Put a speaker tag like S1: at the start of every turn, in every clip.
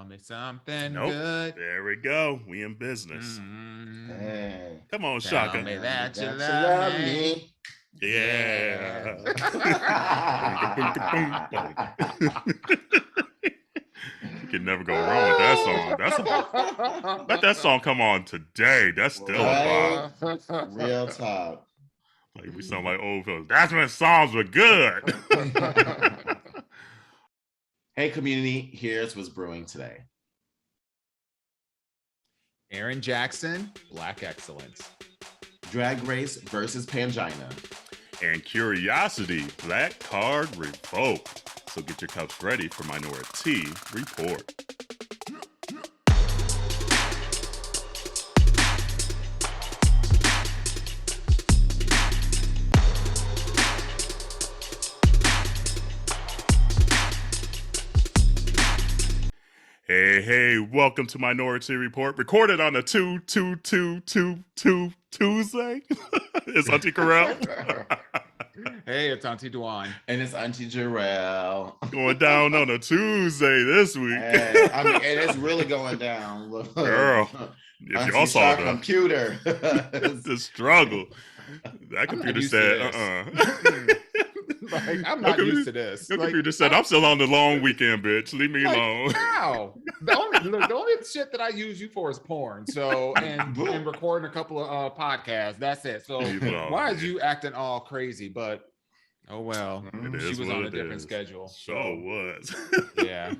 S1: me something
S2: Nope.
S1: good.
S2: There we go. We in business.
S3: Hey.
S2: Come on,
S1: Tell
S2: Shaka.
S1: me that you
S3: You
S1: love me.
S2: Yeah. You can never go wrong with that song. Let that song come on today. That's still a
S3: Right?
S2: vibe.
S3: Real talk.
S2: Like we sound like old fellas. That's when songs were good.
S3: Hey, community, here's what's brewing today.
S1: Erin Jackson, Black Excellence.
S3: Drag Race versus Pangina.
S2: And Curiosity, Black Card Revoked. So get your cups ready for Minoritea Report. Hey, welcome to Minoritea Report, recorded on a Tuesday. It's Auntie Carell.
S1: Hey, it's Auntie Dwan.
S3: And it's Auntie Jarrell.
S2: Going down on a Tuesday this week.
S3: Hey, I mean, and it's really going down. Look.
S2: Girl, if
S3: Auntie
S2: y'all saw the
S3: computer.
S2: the struggle. That computer said,
S1: Like, I'm not used to this.
S2: Your
S1: Like,
S2: computer said, I'm still on the long weekend, bitch. Leave me alone.
S1: How? The only shit that I use you for is porn. So and recording a couple of podcasts. That's it. So why is you acting all crazy? But oh well, she was on a different schedule.
S2: So was.
S1: Yeah.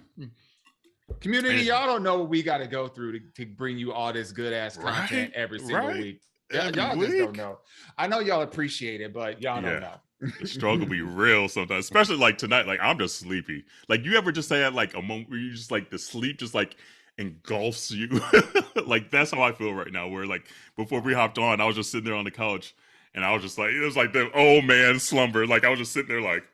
S1: Community, y'all don't know what we got to go through to bring you all this good ass content every single week. Y'all just don't know. I know y'all appreciate it, but y'all don't know.
S2: The struggle be real sometimes, especially like tonight. Like I'm just sleepy. Like you ever just say that like a moment where you just like the sleep just like engulfs you. Like that's how I feel right now. Where like before we hopped on, I was just sitting there on the couch and I was just like, it was like the old man slumber. Like I was just sitting there like.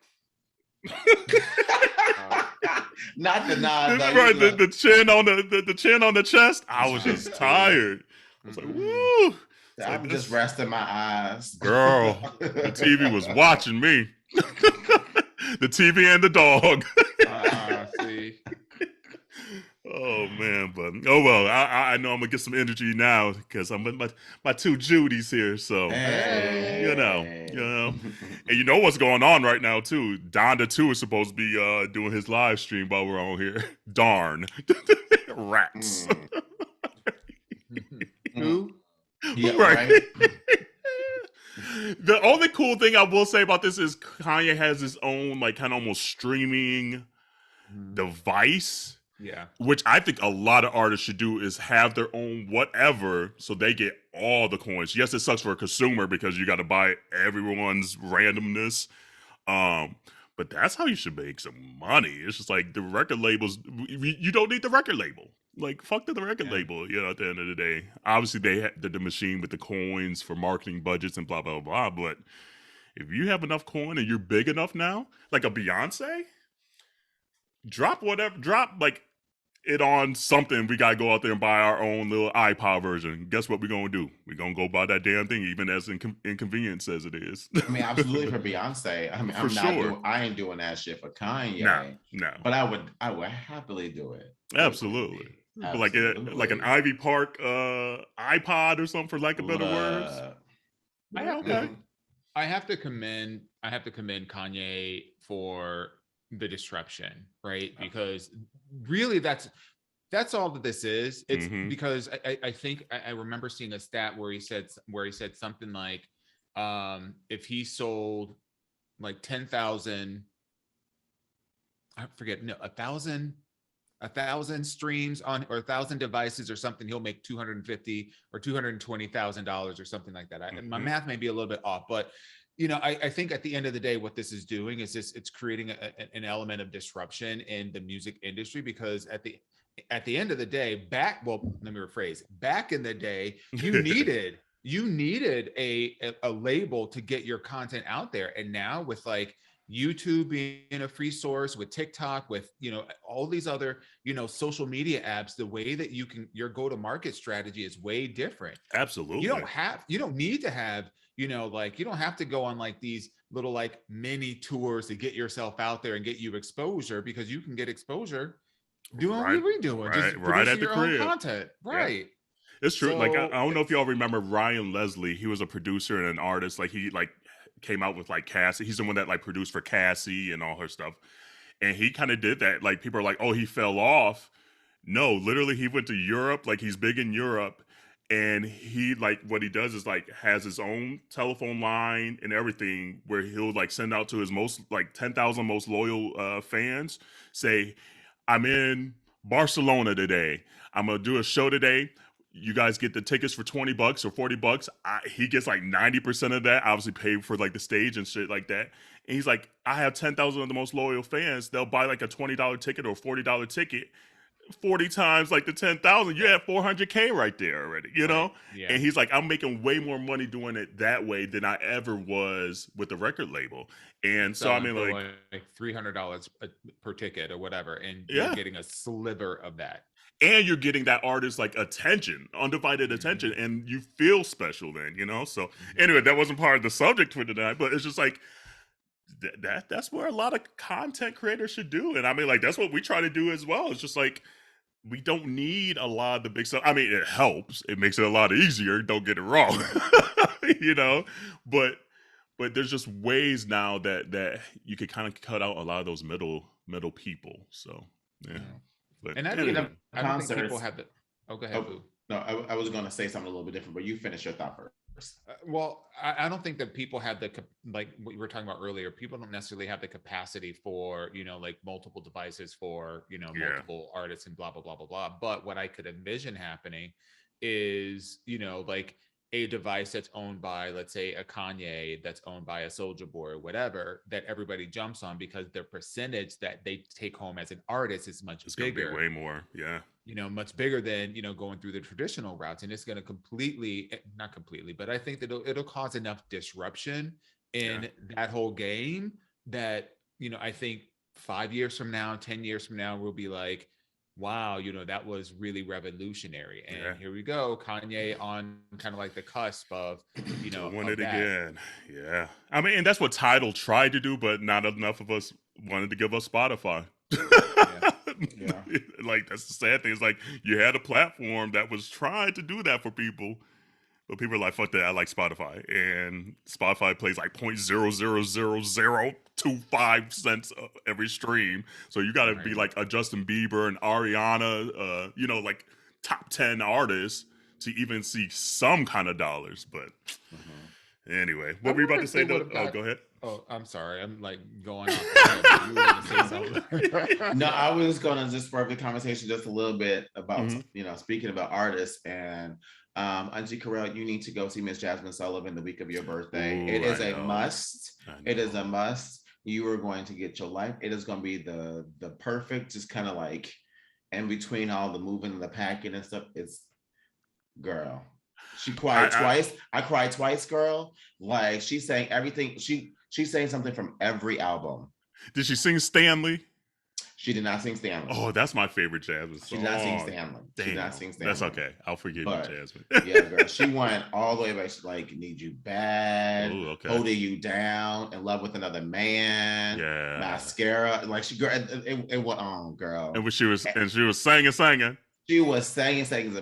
S3: Not the nod.
S2: Right, the chin on the chin on the chest. I was just tired. I was like, woo.
S3: I'm just resting my eyes.
S2: Girl, the TV was watching me. The TV and the dog.
S1: See.
S2: Oh man, but oh well. I know I'm gonna get some energy now because I'm with my two Judys here. So you know, and you know what's going on right now too. Donda 2 is supposed to be doing his live stream while we're on here. Darn, rats.
S1: Who?
S3: Yeah,
S2: right. The only cool thing I will say about this is Kanye has his own like kind of almost streaming device.
S1: Yeah.
S2: Which I think a lot of artists should do is have their own whatever so they get all the coins. Yes, it sucks for a consumer because you got to buy everyone's randomness. But that's how you should make some money. It's just like the record labels, you don't need the record label. Like, fuck the record label, you know, at the end of the day. Obviously, they had the machine with the coins for marketing budgets and blah, blah, blah. But if you have enough coin and you're big enough now, like a Beyonce, drop like it on something. We got to go out there and buy our own little iPod version. Guess what we're going to do? We're going to go buy that damn thing, even as inconvenient as it is.
S3: I mean, absolutely for Beyonce. I mean, I ain't doing that shit for Kanye.
S2: No.
S3: But I would happily do it.
S2: Absolutely. Like an Ivy Park iPod or something, for lack of better words.
S1: I have to commend Kanye for the disruption, right? Because really that's all that this is. It's because I think I remember seeing a stat where he said something like if he sold like 10,000, I forget, no, 1,000 streams on, or 1,000 devices or something, he'll make $250,000 or $220,000 or something like that. My math may be a little bit off, but you know, I think at the end of the day, what this is doing is it's creating an element of disruption in the music industry, because at the end of the day, back in the day, you needed a label to get your content out there. And now with like YouTube being a free source, with TikTok, with, you know, all these other, you know, social media apps, the way that your go-to-market strategy is way different.
S2: Absolutely.
S1: You don't need to have, you know, like, you don't have to go on like these little like mini tours to get yourself out there and get you exposure, because you can get exposure doing what we're doing, just
S2: right at
S1: producing
S2: the
S1: your own
S2: crib.
S1: content, right?
S2: It's true.
S1: So,
S2: like I don't know if y'all remember Ryan Leslie. He was a producer and an artist. Like he like came out with like Cassie. He's the one that like produced for Cassie and all her stuff. And he kind of did that. Like people are like, oh, he fell off. No, literally, he went to Europe. Like he's big in Europe, and he like what he does is like has his own telephone line and everything, where he'll like send out to his most like 10,000 most loyal fans. Say, I'm in Barcelona today. I'm gonna do a show today. You guys get the tickets for $20 or $40. He gets like 90% of that, obviously paid for like the stage and shit like that. And he's like, I have 10,000 of the most loyal fans. They'll buy like a $20 ticket or $40 ticket. 40 times like the 10,000, you have 400K right there already, you know?
S1: Yeah.
S2: And he's like, I'm making way more money doing it that way than I ever was with the record label. And so I mean,
S1: like $300 per ticket or whatever, and you're getting a sliver of that.
S2: And you're getting that artist like attention, undivided attention, and you feel special then, you know? So anyway, that wasn't part of the subject for tonight, but it's just like that's where a lot of content creators should do. And I mean, like, that's what we try to do as well. It's just like, we don't need a lot of the big stuff. I mean, it helps. It makes it a lot easier. Don't get it wrong, you know? But there's just ways now that you could kind of cut out a lot of those middle people. So, yeah. But
S1: and I don't think people have the. Oh, go ahead, Boo.
S3: No, I was going to say something a little bit different, but you finish your thought first.
S1: Well, I don't think that people have the, like what you were talking about earlier, people don't necessarily have the capacity for, you know, like multiple devices for, you know, multiple artists and blah, blah, blah, blah, blah. But what I could envision happening is, you know, like a device that's owned by, let's say, a Kanye, that's owned by a Soulja Boy or whatever, that everybody jumps on because their percentage that they take home as an artist is much bigger.
S2: Be way more,
S1: you know, much bigger than, you know, going through the traditional routes. And it's going to not completely, but I think that it'll cause enough disruption in that whole game that, you know, I think 5 years from now, 10 years from now, we'll be like, wow, you know, that was really revolutionary. And here we go, Kanye on kind of like the cusp of, you know,
S2: doing it again. Yeah. I mean, and that's what Tidal tried to do, but not enough of us wanted to give us Spotify. Like, that's the sad thing. It's like you had a platform that was trying to do that for people, but people are like, fuck that, I like Spotify. And Spotify plays like 0.00025 cents every stream. So you got to be like a Justin Bieber and Ariana, you know, like top 10 artists to even see some kind of dollars. But anyway, what were you about to say, though? Oh, go ahead.
S1: Oh, I'm sorry. I'm like going off. You were gonna say something.
S3: No, I was going to just spark the conversation just a little bit about, you know, speaking about artists. And Auntie Carell, you need to go see Miss Jazmine Sullivan the week of your birthday. It is a must. It is a must. You are going to get your life. It is going to be the perfect, just kind of like in between all the moving and the packing and stuff. It's, girl. She cried twice. I cried twice, girl. Like, she sang everything. She's saying something from every album.
S2: Did she sing Stanley?
S3: She did not sing Stanley.
S2: Oh, that's my favorite Jazmine song.
S3: She did not sing Stanley. Damn. She did not sing Stanley.
S2: That's okay. I'll forgive you, Jazmine.
S3: Yeah, girl. She went all the way back. She's like, Need You Bad, Holding You Down, In Love with Another Man, Mascara. Like, she, girl, it went on, girl.
S2: And she was singing.
S3: She was singing.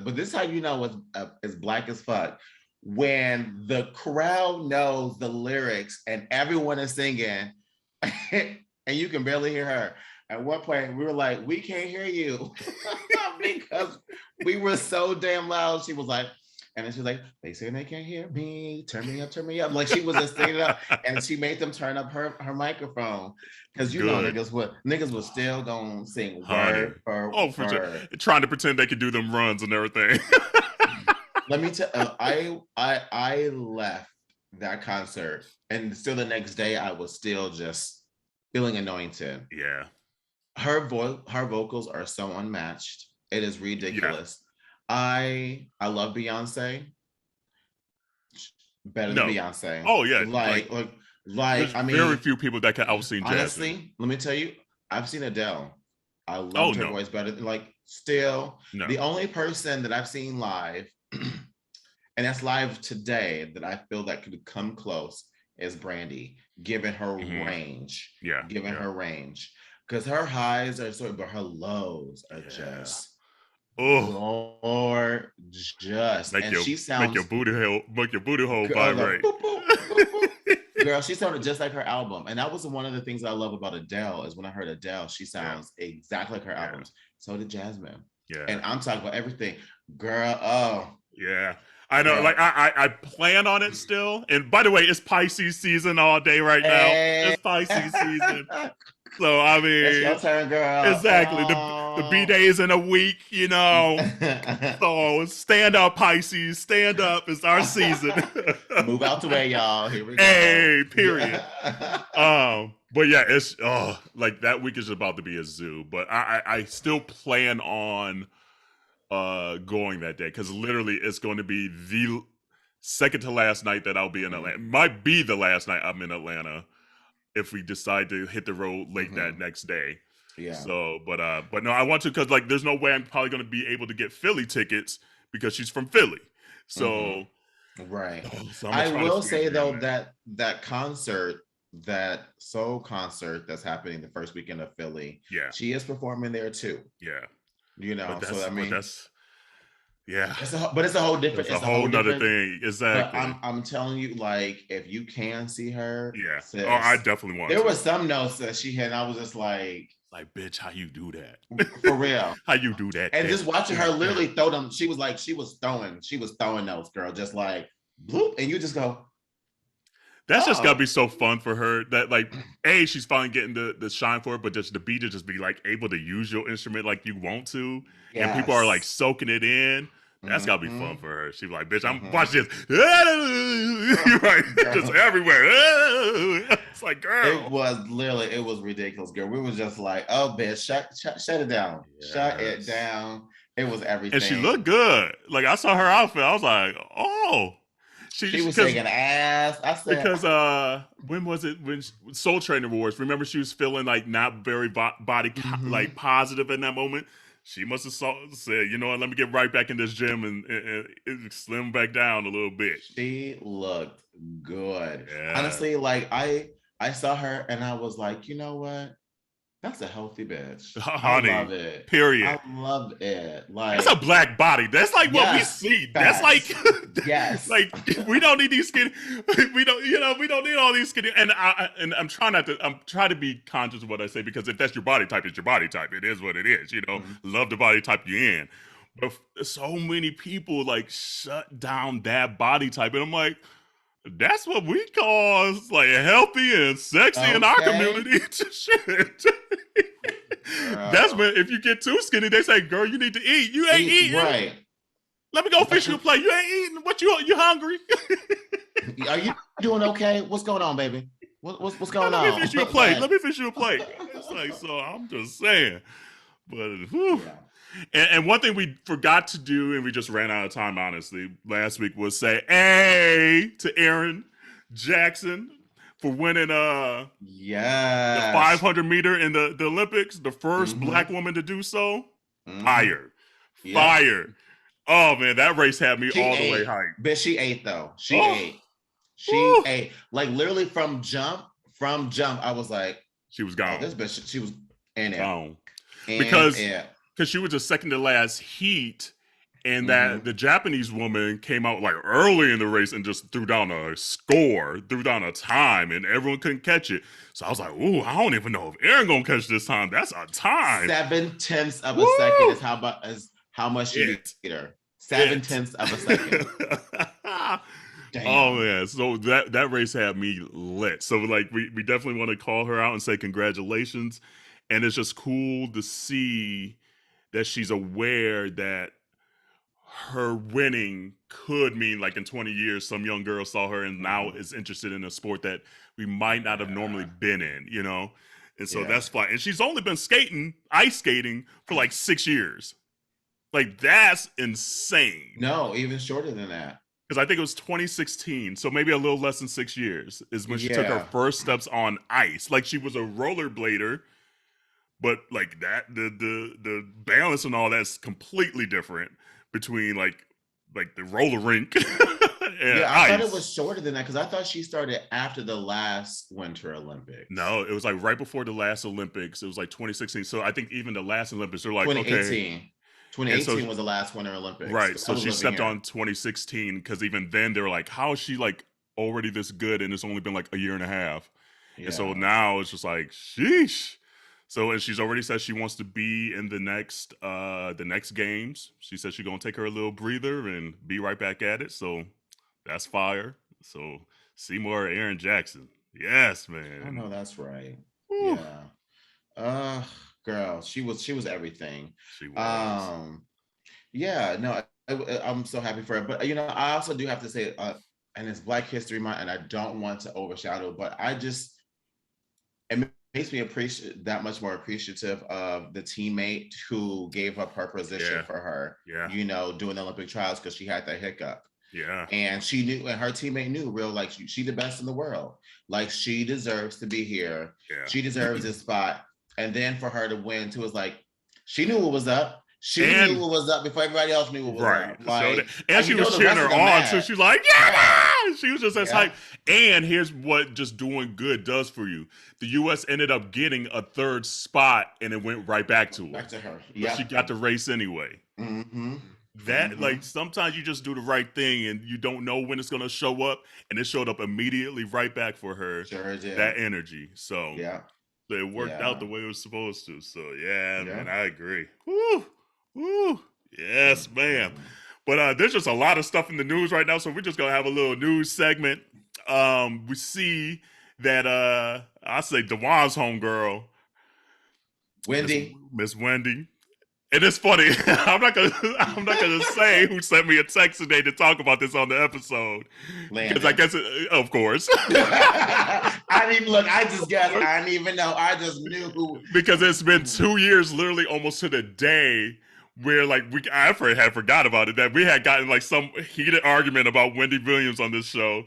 S3: But this is how you know it's black as fuck. When the crowd knows the lyrics and everyone is singing and you can barely hear her. At one point, we were like, we can't hear you because we were so damn loud. She was like, and then she was like, they say they can't hear me. Turn me up. Like, she was just singing it up, and she made them turn up her microphone because you know niggas was still gonna sing word for word.
S2: For sure. Trying to pretend they could do them runs and everything.
S3: Let me tell you, I left that concert, and still the next day I was still just feeling anointed.
S2: Yeah.
S3: Her vocals are so unmatched. It is ridiculous. Yeah. I love Beyonce. Better than Beyonce.
S2: Oh yeah.
S3: Like I mean,
S2: very few people that can outsing Jazmine.
S3: Honestly, let me tell you, I've seen Adele. I love her voice better than the only person that I've seen live, and that's live today, that I feel that could come close is Brandy, given her range. Yeah. Given her range. Because her highs are sort of, but her lows are just gorgeous.
S2: Make
S3: And
S2: your
S3: she sounds
S2: booty hole
S3: like,
S2: vibrate.
S3: boop, boop, boop, boop. Girl, she sounded just like her album. And that was one of the things I love about Adele is when I heard Adele, she sounds exactly like her albums. So did Jazmine.
S2: Yeah.
S3: And I'm talking about everything. Girl, oh.
S2: Yeah. I know,
S3: Yeah.
S2: like I plan on it still. And by the way, it's Pisces season all day right now. It's Pisces season. So I mean,
S3: it's your turn, girl.
S2: Exactly. The B-Day's in a week, you know. So stand up, Pisces. Stand up. It's our season.
S3: Move out the way, y'all. Here we go.
S2: Hey, period. But yeah, it's like that week is about to be a zoo. But I still plan on going that day because literally it's going to be the second to last night that I'll be in Atlanta. It might be the last night I'm in Atlanta if we decide to hit the road late that next day.
S3: Yeah.
S2: So, but no, I want to because like there's no way I'm probably going to be able to get Philly tickets because she's from Philly. So,
S3: right.
S2: So
S3: I will say though that concert, that soul concert that's happening the first weekend of Philly.
S2: Yeah.
S3: She is performing there too.
S2: Yeah.
S3: You know, so I mean,
S2: that's yeah.
S3: It's a whole different.
S2: It's a whole nother thing. Exactly.
S3: But I'm telling you, like, if you can see her,
S2: yeah.
S3: Sis,
S2: I definitely want.
S3: There was some notes that she had, and I was just like,
S2: bitch, how you do that?
S3: For real.
S2: How you do that?
S3: And just watching her literally throw them. She was throwing notes, girl, just like bloop, and you just go.
S2: That's just gotta be so fun for her that like she's finally getting the shine for it, but just the B to just be like able to use your instrument like you want to, and people are like soaking it in. That's gotta be fun for her. She's like, bitch, I'm watching this, right, just everywhere. It's like, girl,
S3: it was ridiculous, girl. We was just like, oh, bitch, shut it down, shut it down. It was everything,
S2: and she looked good. Like I saw her outfit, I was like, oh.
S3: She was taking ass. I said
S2: because when was it? When Soul Train Awards? Remember, she was feeling like not very body like positive in that moment. She must have said, you know what? Let me get right back in this gym and slim back down a little bit.
S3: She looked good.
S2: Yeah.
S3: Honestly, like I saw her and I was like, you know what? That's a healthy bitch.
S2: Honey,
S3: I love it.
S2: Period.
S3: I love it. Like
S2: that's a black body. That's like what we see. That's like
S3: yes.
S2: Like we don't need these skinny. We don't need all these skinny. And I'm trying to be conscious of what I say because if that's your body type, it's your body type. It is what it is. You know, love the body type you're in. But so many people like shut down that body type, and I'm like, that's what we call like healthy and sexy in our community. Shit. That's when if you get too skinny, they say, "Girl, you need to eat. You ain't eating.
S3: Right.
S2: Let me go fish you a plate. You ain't eating. What you hungry?
S3: Are you doing okay? What's going on, baby? What's going on?
S2: Let me fish you a plate. Let me fish you a plate." It's like, so I'm just saying. But And one thing we forgot to do, and we just ran out of time, honestly, last week was say, hey, to Erin Jackson for winning the 500 meter in the Olympics, the first black woman to do so. Fire. Oh, man, that race had me all the way hyped.
S3: But she ate, though. She ate. Like, literally from jump, I was like.
S2: She was gone.
S3: Oh, this bitch, she was in it.
S2: Gone. Because she was the second to last heat, and that the Japanese woman came out like early in the race and just threw down a time, and everyone couldn't catch it. So I was like, ooh, I don't even know if Erin gonna catch this time. That's a time.
S3: 0.7 of a second is how much she beat her. 0.7 of a second. Damn.
S2: Oh man, so that race had me lit. So like we definitely want to call her out and say congratulations. And it's just cool to see that she's aware that her winning could mean like in 20 years, some young girl saw her and now is interested in a sport that we might not have normally been in, you know? And so that's fine. And she's only been ice skating for like 6 years. Like that's insane.
S3: No, even shorter than that.
S2: Because I think it was 2016, so maybe a little less than 6 years is when she took her first steps on ice. Like she was a rollerblader, but like that, the balance and all that's completely different between like the roller rink
S3: Yeah, I thought it was shorter than that because I thought she started after the last Winter Olympics.
S2: No, it was like right before the last Olympics. It was like 2016. So I think even the last Olympics, they're like,
S3: 2018.
S2: okay.
S3: 2018 was the last Winter Olympics.
S2: Right. So she stepped on 2016 because even then they were like, how is she like already this good? And it's only been like a year and a half. Yeah. And so now it's just like, sheesh. So, and she's already said she wants to be in the next games. She said she's gonna take her a little breather and be right back at it. So that's fire. So Seymour Erin Jackson. Yes, man.
S3: I know that's right. Whew. Yeah. Girl, she was everything.
S2: She was.
S3: Yeah, no, I'm so happy for her. But you know, I also do have to say, and it's Black History Month, and I don't want to overshadow, but it makes me appreciate that much more appreciative of the teammate who gave up her position for her. Yeah, you know, doing the Olympic trials because she had that hiccup.
S2: Yeah,
S3: and she knew, and her teammate knew, real like she the best in the world. Like she deserves to be here. Yeah, she deserves this spot. And then for her to win too, was like she knew what was up. She knew what was up before everybody else knew what was up. Like,
S2: and she was cheering her on, so she's like, yeah! She was just as hype. And here's what just doing good does for you. The U.S. ended up getting a third spot, and it went right back to her.
S3: Back to her.
S2: Yeah. She got the race anyway.
S3: Mm-hmm.
S2: That, like, sometimes you just do the right thing, and you don't know when it's going to show up, and it showed up immediately right back for her.
S3: Sure did.
S2: That energy. So,
S3: yeah.
S2: It worked out the way it was supposed to. So, man, I agree. Woo! Woo! Yes, ma'am. But there's just a lot of stuff in the news right now, so we're just gonna have a little news segment. We see that I say Dewan's homegirl,
S3: Wendy,
S2: Miss Wendy. And it's funny. I'm not gonna say who sent me a text today to talk about this on the episode, because I guess of course.
S3: I didn't even look. I just guessed. I didn't even know. I just knew who.
S2: Because it's been 2 years, literally almost to the day, where like I had forgot about it, that we had gotten like some heated argument about Wendy Williams on this show,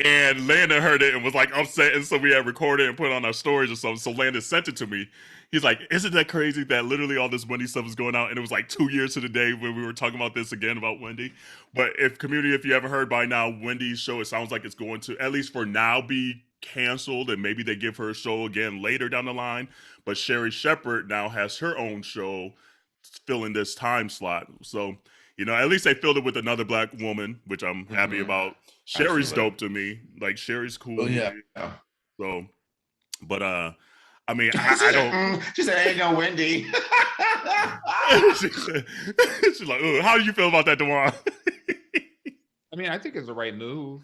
S2: and Landon heard it and was like upset, and so we had recorded and put it on our stories or something. So Landon sent it to me. He's like, isn't that crazy that literally all this Wendy stuff is going out? And it was like 2 years to the day when we were talking about this again about Wendy. But if you haven't heard by now, Wendy's show, it sounds like it's going to, at least for now, be canceled, and maybe they give her a show again later down the line. But Sherri Shepherd now has her own show filling this time slot. So, you know, at least they filled it with another Black woman, which I'm happy about. Sherri's dope to me. Like, Sherri's cool.
S3: Oh, yeah.
S2: So, but, I mean, I don't.
S3: She said, "Ain't no Wendy."
S2: she's like, "How do you feel about that, Dewan?"
S1: I mean, I think it's the right move.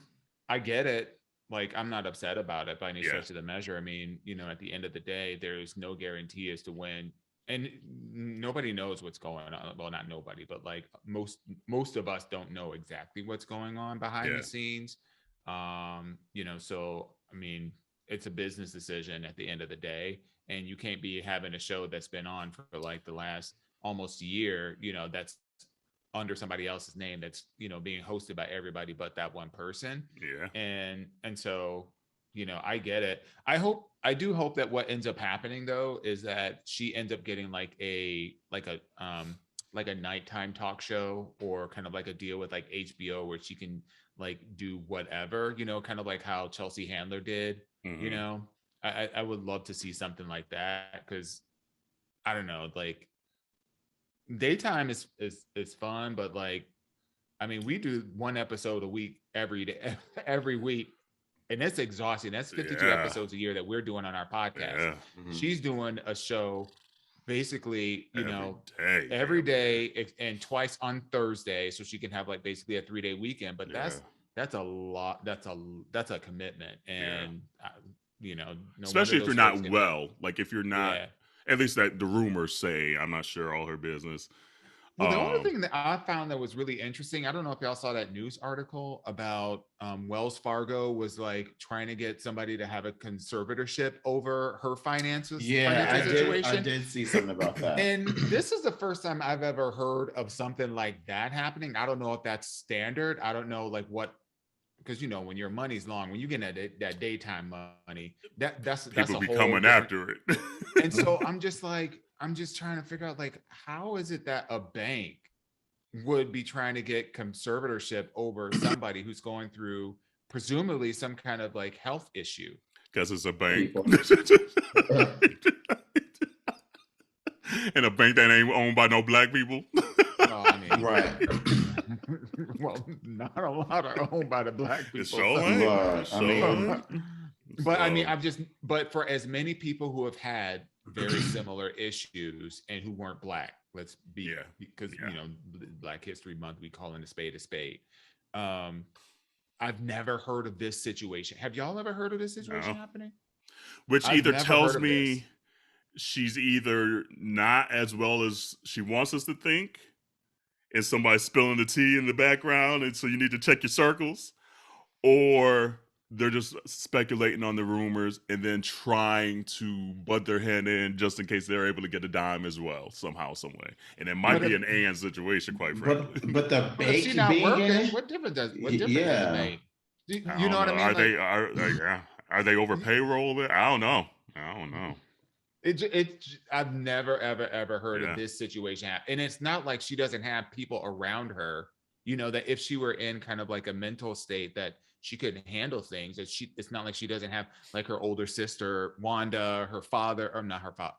S1: I get it. Like, I'm not upset about it by any stretch of the measure. I mean, you know, at the end of the day, there's no guarantee as to when, and nobody knows what's going on. Well, not nobody, but like most of us don't know exactly what's going on behind the scenes. You know, so I mean, it's a business decision at the end of the day, and you can't be having a show that's been on for like the last almost year, you know, that's under somebody else's name, that's, you know, being hosted by everybody but that one person.
S2: Yeah.
S1: And so, you know, I get it. I do hope that what ends up happening though is that she ends up getting like a nighttime talk show, or kind of like a deal with like HBO where she can like do whatever, you know, kind of like how Chelsea Handler did. You know, I would love to see something like that, because I don't know, like daytime is fun, but like, I mean, we do one episode a week every day, every week, and that's exhausting. That's 52 episodes a year that we're doing on our podcast. She's doing a show basically, you know, every day and twice on Thursday, so she can have like basically a 3-day weekend. But that's a lot. That's a commitment, and you know,
S2: especially if you're not well. Like if you're not, at least that the rumors say. I'm not sure all her business.
S1: Well, the only thing that I found that was really interesting, I don't know if y'all saw that news article about Wells Fargo was like trying to get somebody to have a conservatorship over her finances.
S3: Yeah, I did see something about that.
S1: And this is the first time I've ever heard of something like that happening. I don't know if that's standard. I don't know like what, because you know, when your money's long, when you get that daytime money, that's
S2: people
S1: a
S2: be
S1: whole
S2: coming after it.
S1: And so I'm just trying to figure out, like, how is it that a bank would be trying to get conservatorship over somebody who's going through presumably some kind of like health issue.
S2: Because it's a bank.
S3: People.
S2: And a bank that ain't owned by no black people.
S1: Well, I mean,
S3: Right.
S1: well, not a lot are owned by the black people.
S2: It's so ain't.
S3: Lord,
S2: It's
S3: I
S2: so
S3: mean-
S2: ain't.
S1: But I
S2: So-
S1: mean, but for as many people who have had very similar issues and who weren't black, let's be,
S2: Yeah.
S1: because
S2: Yeah.
S1: you know, Black History Month, we call in a spade a spade. I've never heard of this situation. Have y'all ever heard of this situation
S2: No.
S1: happening?
S2: Which
S1: I've
S2: either
S1: never
S2: tells
S1: heard of
S2: me
S1: this.
S2: she's either not as well as she wants us to think, and somebody's spilling the tea in the background, and so you need to check your circles, or they're just speculating on the rumors and then trying to butt their head in just in case they're able to get a dime as well, somehow, some way. And it might
S1: But
S2: be
S1: if-
S2: an and situation, quite frankly.
S3: But the
S1: But if she
S3: baked
S1: not working,
S3: vegan.
S1: what difference does
S3: Yeah.
S1: it make? You know what I mean?
S2: Are they over payroll? I don't know.
S1: I've never ever heard
S2: Yeah.
S1: of this situation happen. And it's not like she doesn't have people around her, you know, that if she were in kind of like a mental state that she couldn't handle things, that it's not like she doesn't have like her older sister Wanda, her father, or not her father,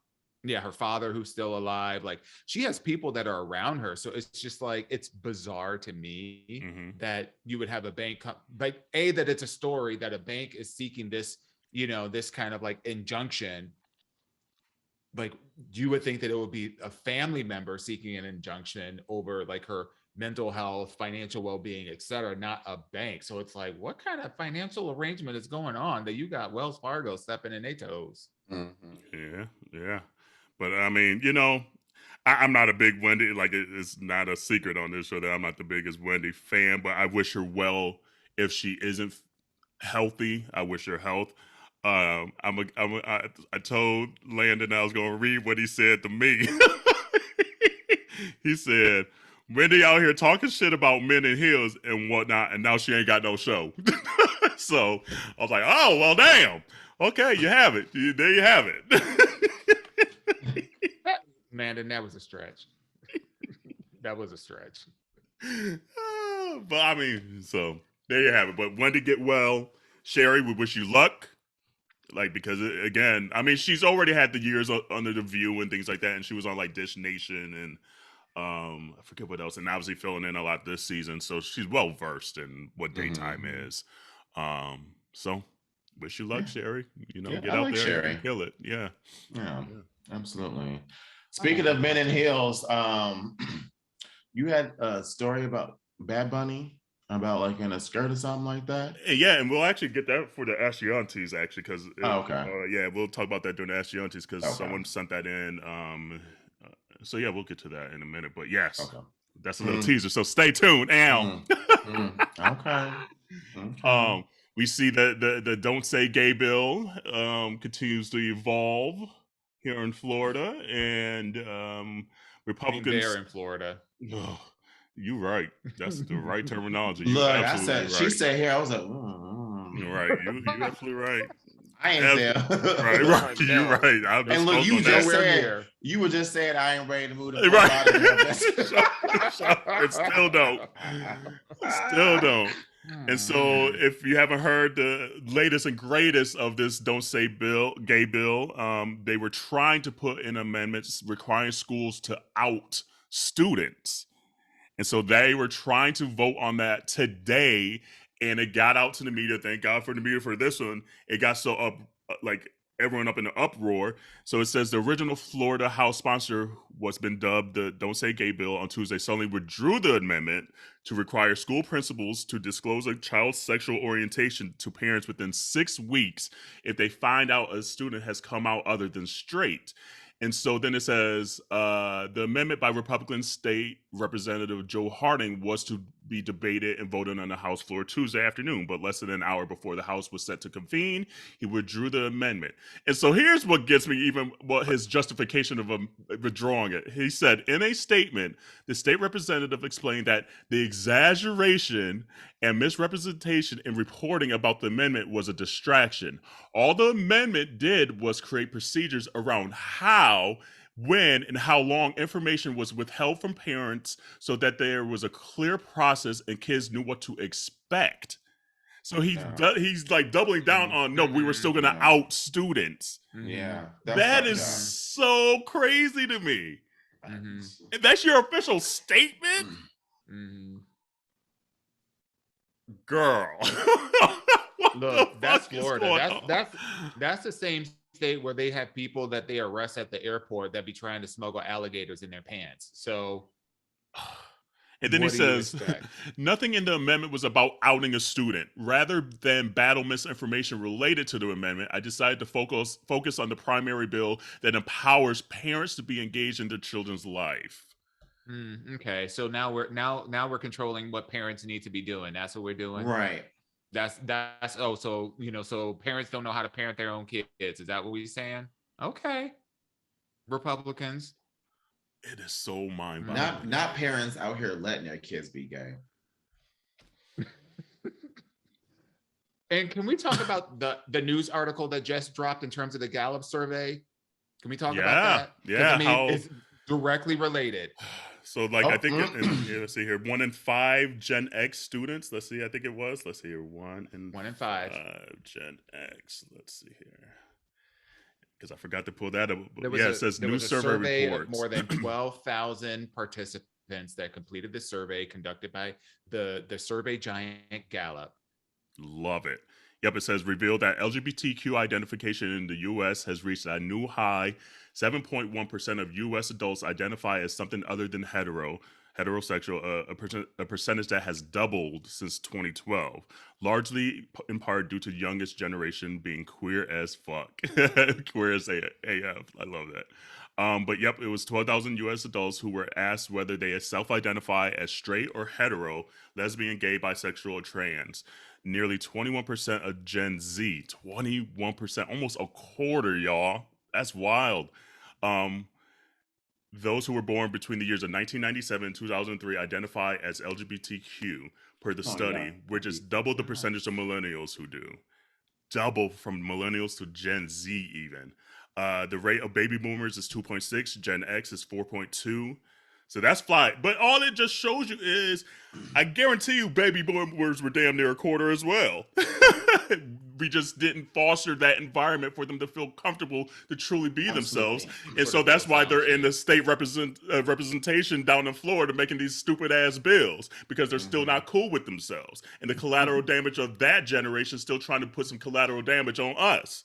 S1: her father who's still alive. Like she has people that are around her. So it's just like, it's bizarre to me
S2: Mhm.
S1: that you would have a bank, like that it's a story that a bank is seeking this, you know, this kind of like injunction. Like you would think that it would be a family member seeking an injunction over like her mental health, financial well-being, etc., not a bank. So it's like, what kind of financial arrangement is going on that you got Wells Fargo stepping in their toes?
S2: Yeah. But I mean, you know, I'm not a big Wendy. Like it's not a secret on this show that I'm not the biggest Wendy fan. But I wish her well. If she isn't healthy, I wish her health. I told Landon I was going to read what he said to me. He said, Wendy out here talking shit about men in heels and whatnot, and now she ain't got no show. So I was like, oh, well, damn. Okay, you have it. There you have it.
S1: Man, and that was a stretch. That was a stretch.
S2: But I mean, so there you have it. But Wendy, get well. Sherri, we wish you luck. Like, because again, I mean, she's already had the years under the View and things like that, and she was on like Dish Nation and I forget what else, and obviously filling in a lot this season, so she's well versed in what daytime is. So wish you luck, Sherri. You know, get
S3: I
S2: out
S3: like
S2: there
S3: Sherri.
S2: and kill it. Yeah,
S3: Absolutely. Speaking of men in heels, you had a story about Bad Bunny about like in a skirt or something like that.
S2: Yeah, and we'll actually get that for the Aunteas actually, because
S3: okay.
S2: We'll talk about that during the Aunteas because
S3: Okay.
S2: someone sent that in. So yeah, we'll get to that in a minute. But yes,
S3: Okay.
S2: that's a little teaser. So stay tuned.
S3: Okay.
S2: We see that the Don't Say Gay bill continues to evolve here in Florida, and Republicans.
S1: They're in Florida.
S2: Oh, you right. That's the right terminology.
S3: Look, I
S2: absolutely
S3: said
S2: right.
S3: she said here. I was like,
S2: You're right. You absolutely right.
S3: I ain't there.
S2: Right. You're right.
S3: And look, you just said you were just saying I ain't ready to move the fuck out of
S2: It still don't. Still don't. And so, if you haven't heard the latest and greatest of this Don't Say Gay bill, they were trying to put in amendments requiring schools to out students. And so they were trying to vote on that today, and it got out to the media. Thank God for the media for this one. It got so up, like everyone up in the uproar. So it says the original Florida House sponsor, what's been dubbed the Don't Say Gay bill, on Tuesday suddenly withdrew the amendment to require school principals to disclose a child's sexual orientation to parents within 6 weeks if they find out a student has come out other than straight. And so then it says the amendment by Republican State Representative Joe Harding was to be debated and voted on the House floor Tuesday afternoon, but less than an hour before the House was set to convene, he withdrew the amendment. And so here's what gets me his justification of withdrawing it. He said, in a statement, the state representative explained that the exaggeration and misrepresentation in reporting about the amendment was a distraction. All the amendment did was create procedures around how when and how long information was withheld from parents so that there was a clear process and kids knew what to expect. So he's like doubling down on, no, we were still going to out students.
S3: Yeah, that's
S2: That
S3: fucked
S2: is
S3: up.
S2: so crazy to me.
S1: Mm-hmm.
S2: And that's your official statement?
S1: Mm-hmm.
S2: Girl.
S1: Look, that's Florida. That's the same state where they have people that they arrest at the airport that be trying to smuggle alligators in their pants. So
S2: and then he says, nothing in the amendment was about outing a student. Rather than battle misinformation related to the amendment, I decided to focus on the primary bill that empowers parents to be engaged in their children's life.
S1: Okay, so now we're controlling what parents need to be doing. That's what we're doing,
S3: right?
S1: That's so so parents don't know how to parent their own kids. Is that what we're saying? Okay, Republicans.
S2: It is so mind-boggling.
S3: Not parents out here letting their kids be gay.
S1: And can we talk about the news article that just dropped in terms of the Gallup survey? Can we talk about that?
S2: Yeah,
S1: I mean, it's directly related.
S2: So, like, I think, let's see here, 1 in 5 Gen X students. Let's see, I think it was. Let's see here, 1 in 5 Gen X. Let's see here. Because I forgot to pull that up. It says new survey reports.
S1: Of more than 12,000 participants that completed the survey conducted by the survey giant Gallup.
S2: Love it. Yep, it says revealed that LGBTQ identification in the U.S. has reached a new high. 7.1% of U.S. adults identify as something other than heterosexual, a percentage that has doubled since 2012, largely in part due to youngest generation being queer as fuck. Queer as AF. I love that. But yep, it was 12,000 U.S. adults who were asked whether they self-identify as straight or hetero, lesbian, gay, bisexual, or trans. Nearly 21% of Gen Z, 21%, almost a quarter, y'all. That's wild. Those who were born between the years of 1997 and 2003 identify as LGBTQ per the study, which is double the percentage of millennials who do. Double from millennials to Gen Z even. The rate of baby boomers is 2.6. Gen X is 4.2. So that's fly. But all it just shows you is, I guarantee you baby boomers were damn near a quarter as well. We just didn't foster that environment for them to feel comfortable to truly be themselves. And so that's why they're in the state representation down in Florida making these stupid ass bills, because they're still not cool with themselves. And the collateral damage of that generation still trying to put some collateral damage on us.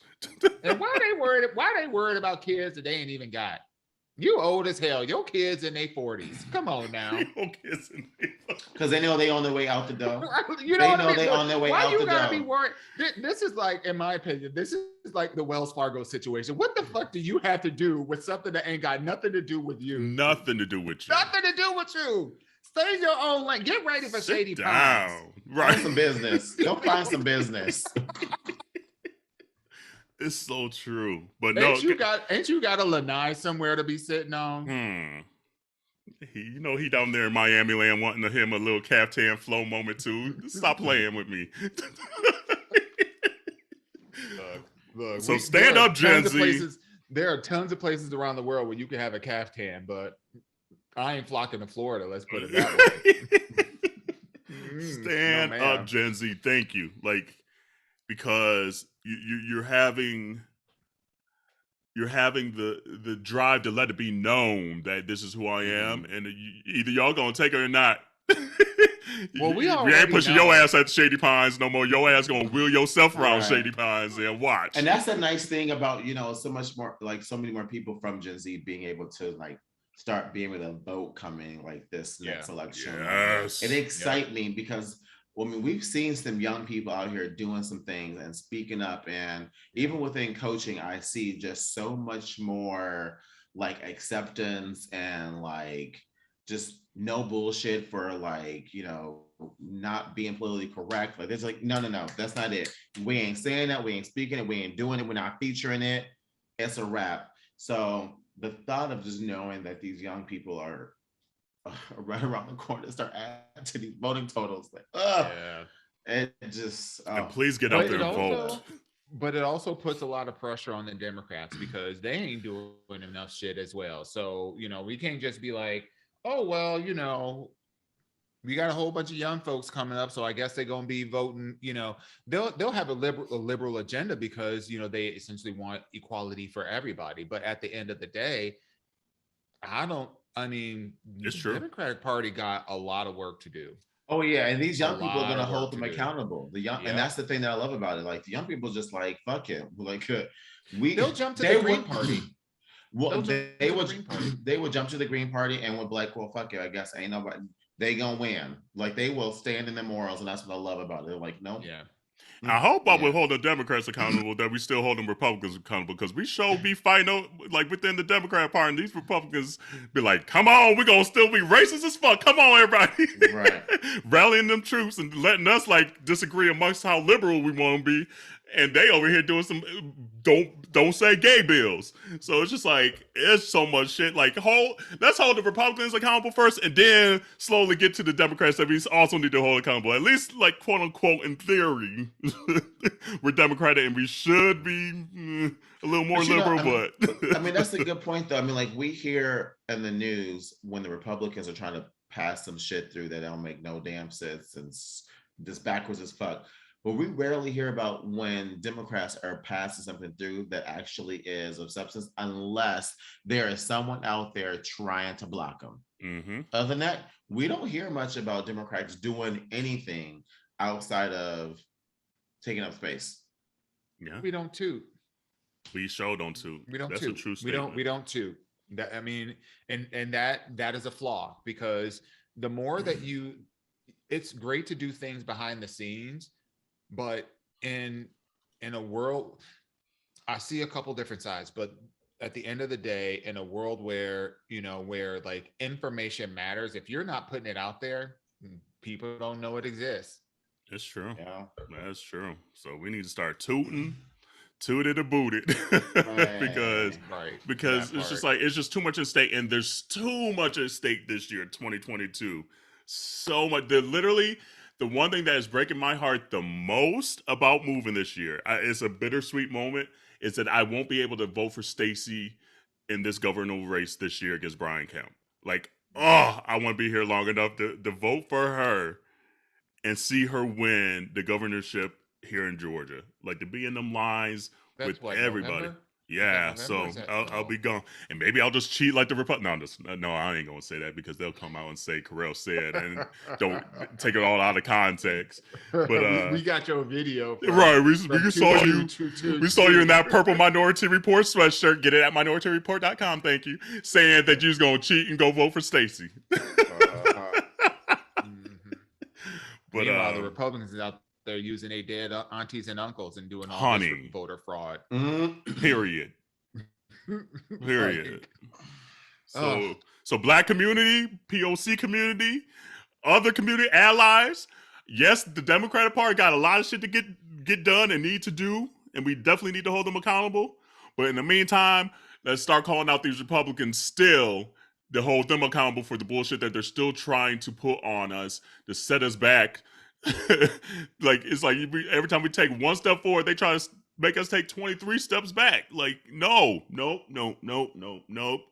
S1: And why they worried about kids that they ain't even got? You old as hell. Your kids in their 40s. Come on now.
S3: Because they know they on their way out the door.
S1: You know
S3: they know they on their way out the door. Why you gotta
S1: be worried? This is like, in my opinion, this is like the Wells Fargo situation. What the fuck do you have to do with something that ain't got nothing to do with you?
S2: Nothing to do with you.
S1: Nothing to do with you. Stay in your own lane. Get ready for Shady Pines.
S3: Right. Find some business. Go find some business.
S2: It's so true, but
S1: ain't you got a lanai somewhere to be sitting on?
S2: He down there in Miami land wanting to him a little caftan flow moment too. Stop playing with me. Look. So stand up, Gen Z.
S1: There are tons of places around the world where you can have a caftan, but I ain't flocking to Florida. Let's put it that way.
S2: Stand up, Gen Z. Thank you. Because you're having the drive to let it be known that this is who I am, and either y'all gonna take it or not.
S1: Well, we
S2: ain't pushing your ass at Shady Pines no more. Your ass gonna wheel yourself around Shady Pines and watch.
S3: And that's a nice thing about so much more, so many more people from Gen Z being able to start being with a vote coming this next election.
S2: Yes.
S3: It excites me because we've seen some young people out here doing some things and speaking up, and even within coaching, I see just so much more acceptance and just no bullshit for not being politically correct. There's no, that's not it. We ain't saying that, we ain't speaking it, we ain't doing it, we're not featuring it. It's a wrap. So the thought of just knowing that these young people are right around the corner to start adding to these voting totals. It just
S2: and please get out there and vote.
S1: but it also puts a lot of pressure on the Democrats because they ain't doing enough shit as well. So, we can't just be like, oh, well, we got a whole bunch of young folks coming up, so I guess they're going to be voting. They'll have a liberal agenda because they essentially want equality for everybody. But at the end of the day, I mean,
S2: It's
S1: the
S2: true.
S1: Democratic Party got a lot of work to do.
S3: Oh yeah, and these young people are going to hold them
S1: do.
S3: accountable. The young,
S1: Yep.
S3: and that's the thing that I love about it. Like the young people just like fuck it. Like
S1: they'll jump to the Green Party.
S3: Well, they would jump to the Green Party and would be like, well, fuck it. I guess ain't nobody. They gonna win. Like they will stand in their morals, and that's what I love about it. They're like, nope.
S1: Yeah.
S2: I hope I would hold the Democrats accountable, that we still hold them Republicans accountable, because we be fighting like within the Democrat Party, and these Republicans be like, come on, we're going to still be racist as fuck. Come on, everybody.
S3: Right.
S2: Rallying them troops and letting us like disagree amongst how liberal we want to be. And they over here doing some don't say gay bills. So it's just like, it's so much shit. Like, let's hold the Republicans accountable first, and then slowly get to the Democrats that we also need to hold accountable. At least, like, quote unquote, in theory, we're Democratic and we should be a little more liberal.
S3: I mean, that's a good point, though. I mean, like, we hear in the news when the Republicans are trying to pass some shit through that don't make no damn sense and just backwards as fuck. But we rarely hear about when Democrats are passing something through that actually is of substance, unless there is someone out there trying to block them.
S2: Mm-hmm.
S3: Other than that, we don't hear much about Democrats doing anything outside of taking up space.
S2: Yeah,
S1: we don't toot.
S2: We sure don't toot.
S1: We don't
S2: That's
S1: toot.
S2: a true statement.
S1: We don't toot. That, I mean, and that is a flaw, because the more that it's great to do things behind the scenes. But in a world, I see a couple different sides, but at the end of the day, in a world where, where like information matters, if you're not putting it out there, people don't know it exists.
S2: It's true.
S3: Yeah.
S2: That's true. So we need to start tooting and booted because it's just like, it's just too much at stake, and there's too much at stake this year, 2022. So much. They're literally. The one thing that is breaking my heart the most about moving this year, it's a bittersweet moment, is that I won't be able to vote for Stacey in this governor race this year against Brian Kemp. Like, I want to be here long enough to vote for her and see her win the governorship here in Georgia. Like, to be in them lines with everybody.
S1: November?
S2: Yeah, so I'll be gone, and maybe I'll just cheat like the Republicans. No, I ain't gonna say that, because they'll come out and say Carell said, and don't take it all out of context. But
S1: we got your video,
S2: right? We saw you. We saw you in that purple Minority Report sweatshirt. Get it at minorityReport.com. Thank you, saying that you was gonna cheat and go vote for Stacey.
S1: But meanwhile, the Republicans is out there using their dead aunties and uncles and doing all this voter fraud.
S2: Period. Period. So Black community, POC community, other community allies. Yes, the Democratic Party got a lot of shit to get done and need to do, and we definitely need to hold them accountable. But in the meantime, let's start calling out these Republicans still to hold them accountable for the bullshit that they're still trying to put on us to set us back. Like, it's like every time we take one step forward, they try to make us take 23 steps back. Like, no.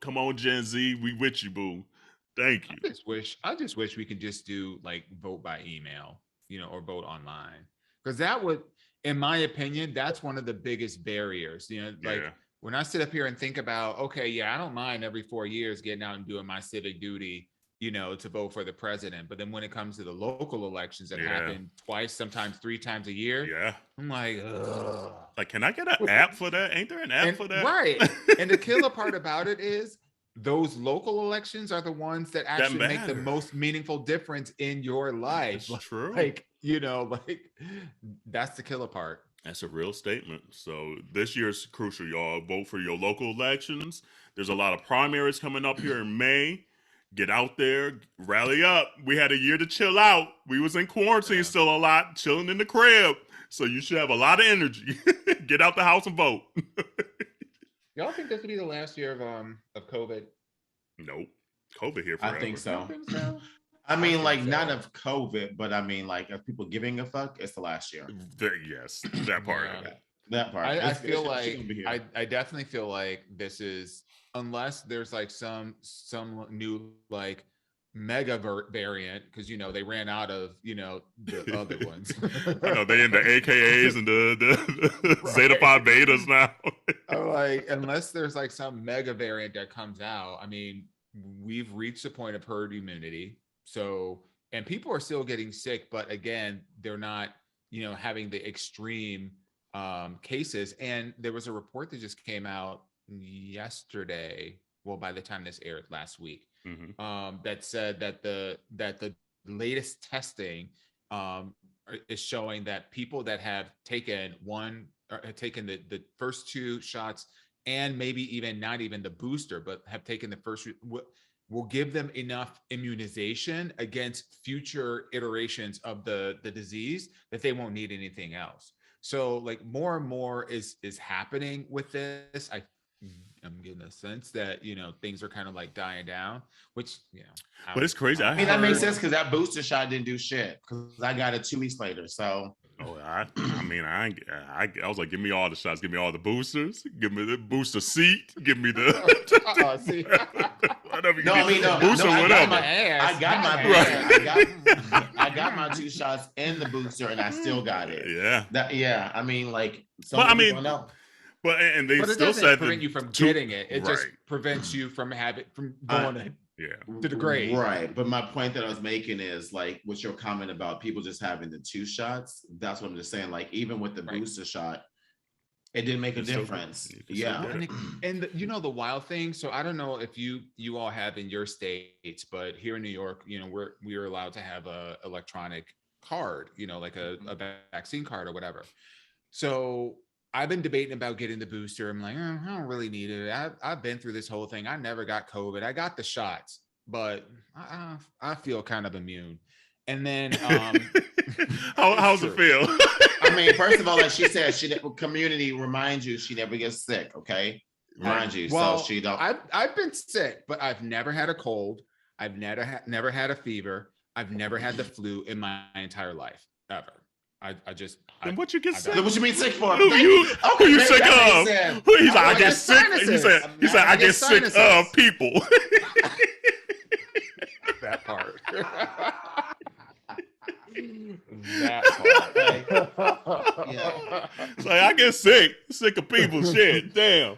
S2: Come on, Gen Z, we with you, boo. Thank you.
S1: I just wish we could just do like vote by email, or vote online, because that would, in my opinion, that's one of the biggest barriers. When I sit up here and think about, okay, yeah, I don't mind every 4 years getting out and doing my civic duty, to vote for the president. But then when it comes to the local elections that happen twice, sometimes 3 times a year, I'm like, ugh.
S2: Like, can I get an app for that? Ain't there an app for that?
S1: Right. And the killer part about it is those local elections are the ones that actually make the most meaningful difference in your life.
S2: That's true.
S1: Like, that's the killer part.
S2: That's a real statement. So this year's crucial, y'all. Vote for your local elections. There's a lot of primaries coming up here in May. Get out there, rally up. We had a year to chill out. We was in quarantine still a lot, chilling in the crib. So you should have a lot of energy. Get out the house and vote.
S1: Y'all think this will be the last year of COVID?
S2: Nope. COVID here forever.
S3: I think so. I mean, like, not of COVID, but I mean, like, of people giving a fuck, it's the last year.
S2: Yes, that part.
S3: That part.
S1: I feel
S3: She
S1: like
S3: gonna be here.
S1: I definitely feel like this is, unless there's like some new like mega variant, because they ran out of the other ones.
S2: I know they in the AKAs and the
S1: Right.
S2: Zeta Phi Betas now.
S1: I'm like, unless there's like some mega variant that comes out, I mean, we've reached the point of herd immunity. So, and people are still getting sick, but again, they're not, having the extreme cases. And there was a report that just came out yesterday. Well, by the time this aired last week, that said that the latest testing is showing that people that have taken the first 2 shots, and maybe even not even the booster, but have taken the first, will give them enough immunization against future iterations of the disease that they won't need anything else. So like more and more is happening with this. I'm getting a sense that things are kind of like dying down, which
S2: but it's crazy.
S3: I mean, that makes sense because that booster shot didn't do shit, because I got it 2 weeks later. So
S2: I was like, give me all the shots, give me all the boosters, give me the booster seat, give me the whatever.
S3: No, I mean, no,
S2: booster,
S3: no,
S2: whatever.
S3: I got my 2 shots in the booster, and I still got it.
S2: Yeah.
S3: I mean, like,
S2: don't know. But and they still said
S1: prevent you from getting it. It just prevents you from going to the grave.
S3: Right. But my point that I was making is like, with your comment about people just having the 2 shots, that's what I'm just saying. Like, even with the booster shot, it didn't make a difference.
S1: And the wild thing. So I don't know if you all have in your states, but here in New York, we are allowed to have a electronic card, like a vaccine card or whatever. So I've been debating about getting the booster. I'm like, I don't really need it. I've been through this whole thing. I never got COVID. I got the shots, but I feel kind of immune. And then
S2: how's it feel?
S3: I mean, first of all, like she said, community reminds you she never gets sick. Okay, mind you.
S1: Well,
S3: so she don't.
S1: I've been sick, but I've never had a cold. I've never had a fever. I've never had the flu in my entire life ever.
S2: Then what you get sick?
S3: What you mean sick for?
S2: Who you sick of? He's like, I get sick. He said, I get sick of people.
S1: That part.
S3: Yeah.
S2: It's like, I get sick of people. Shit, damn.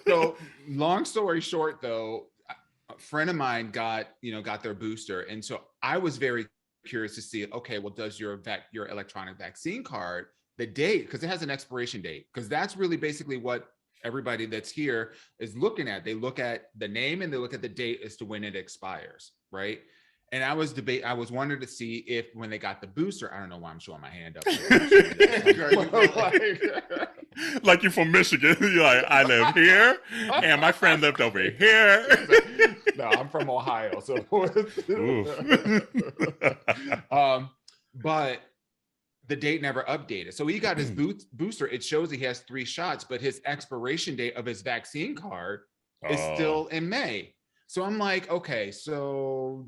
S1: So, long story short, though, a friend of mine got their booster, and so I was very curious to see, okay, well, does your electronic vaccine card, the date, because it has an expiration date, because that's really basically what everybody that's here is looking at. They look at the name and they look at the date as to when it expires, right? And I was wondering to see if when they got the booster, I don't know why I'm showing my hand up.
S2: Like you're from Michigan. You're like, I live here and my friend lived over here.
S1: No, I'm from Ohio. So but the date never updated. So he got his booster. It shows he has 3 shots, but his expiration date of his vaccine card is still in May. So I'm like, okay, so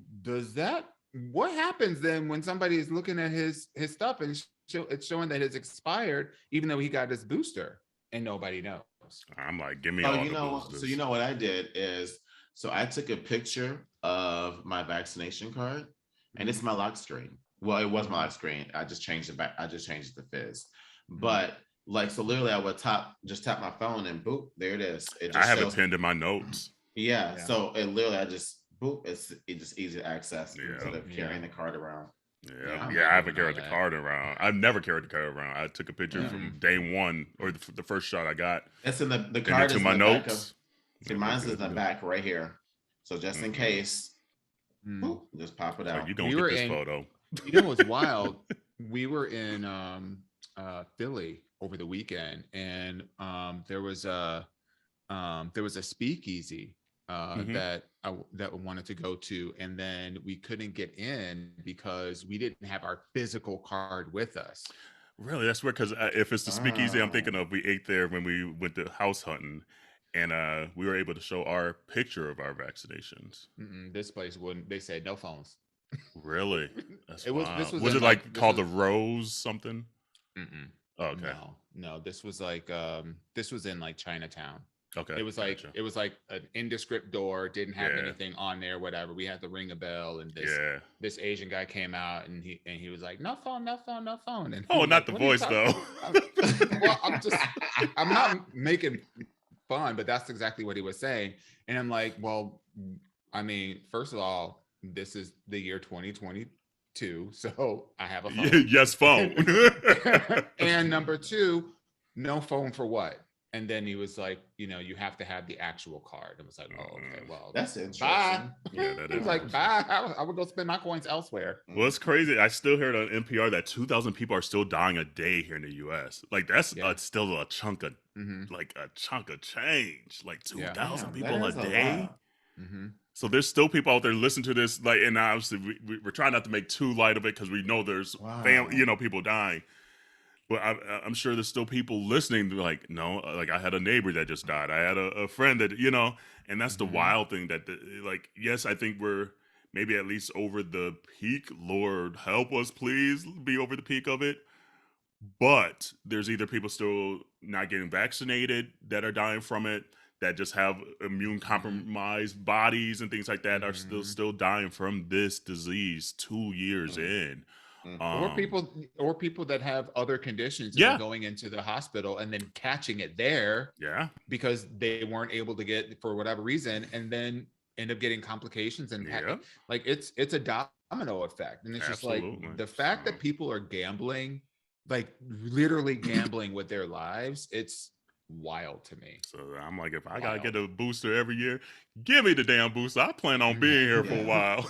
S1: what happens then when somebody is looking at his stuff and it's showing that it's expired, even though he got his booster, and nobody knows?
S2: I'm like, give me all the boosters.
S3: So you know what I did is, so I took a picture of my vaccination card, and it's my lock screen. Well, it was my lock screen. I just changed it back. I just changed it to Fizz. But like, so literally I would just tap my phone and boop, there it is.
S2: I have it pinned in my notes.
S3: Yeah. So it literally, I just boop. It's just easy to access instead of carrying the card around.
S2: Yeah, I haven't carried the card around. I've never carried the card around. I took a picture from day one, or the first shot I got.
S3: It's in the card.
S2: To my notes.
S3: See, mine's in the back right here. So just in case, boop, just pop it out.
S2: You don't get this photo.
S1: You know what's wild? We were in Philly over the weekend, and there was a speakeasy that I wanted to go to, and then we couldn't get in because we didn't have our physical card with us.
S2: Really? That's weird, because if it's the speakeasy I'm thinking of, we ate there when we went to house hunting, and we were able to show our picture of our vaccinations.
S1: This place wouldn't. They said no phones.
S2: Really? That's
S1: This was
S2: it like called the Rose something? Okay.
S1: No. This was like this was in like Chinatown.
S2: Okay.
S1: It was like
S2: gotcha.
S1: it was like an indescript door, didn't have
S2: Yeah.
S1: anything on there, whatever. We had to ring a bell, and this Asian guy came out, and he was like, no phone. And
S2: Oh,
S1: I'm
S2: not
S1: like,
S2: the
S1: "What are you
S2: voice though.
S1: well, I'm not making fun, but that's exactly what he was saying. And I'm like, well, I mean, first of all, this is the year 2022, so I have a phone.
S2: Yes, phone.
S1: And number two, no phone for what? And then he was like, you have to have the actual card. I was like, oh, okay, well,
S3: that's interesting.
S1: Bye.
S2: Yeah, that is.
S1: He was like, bye. I would go spend my coins elsewhere.
S2: Well, it's crazy. I still heard on NPR that 2,000 people are still dying a day here in the U.S. Like that's still a chunk of like a chunk of change. Like 2,000 people a day. So there's still people out there listening to this. Like, and obviously we're trying not to make too light of it because we know there's family, people dying. But I'm sure there's still people listening. Like, no, like I had a neighbor that just died. I had a friend that, and that's the wild thing that, like, yes, I think we're maybe at least over the peak. Lord, help us, please be over the peak of it. But there's either people still not getting vaccinated that are dying from it, that just have immune compromised bodies and things like that are still dying from this disease 2 years in.
S1: Or people that have other conditions and are going into the hospital and then catching it there because they weren't able to get for whatever reason, and then end up getting complications and like it's a domino effect. And it's just like the fact that people are gambling, like literally gambling with their lives, it's wild to me.
S2: So I'm like, if I gotta get a booster every year, give me the damn booster. I plan on being here for a while.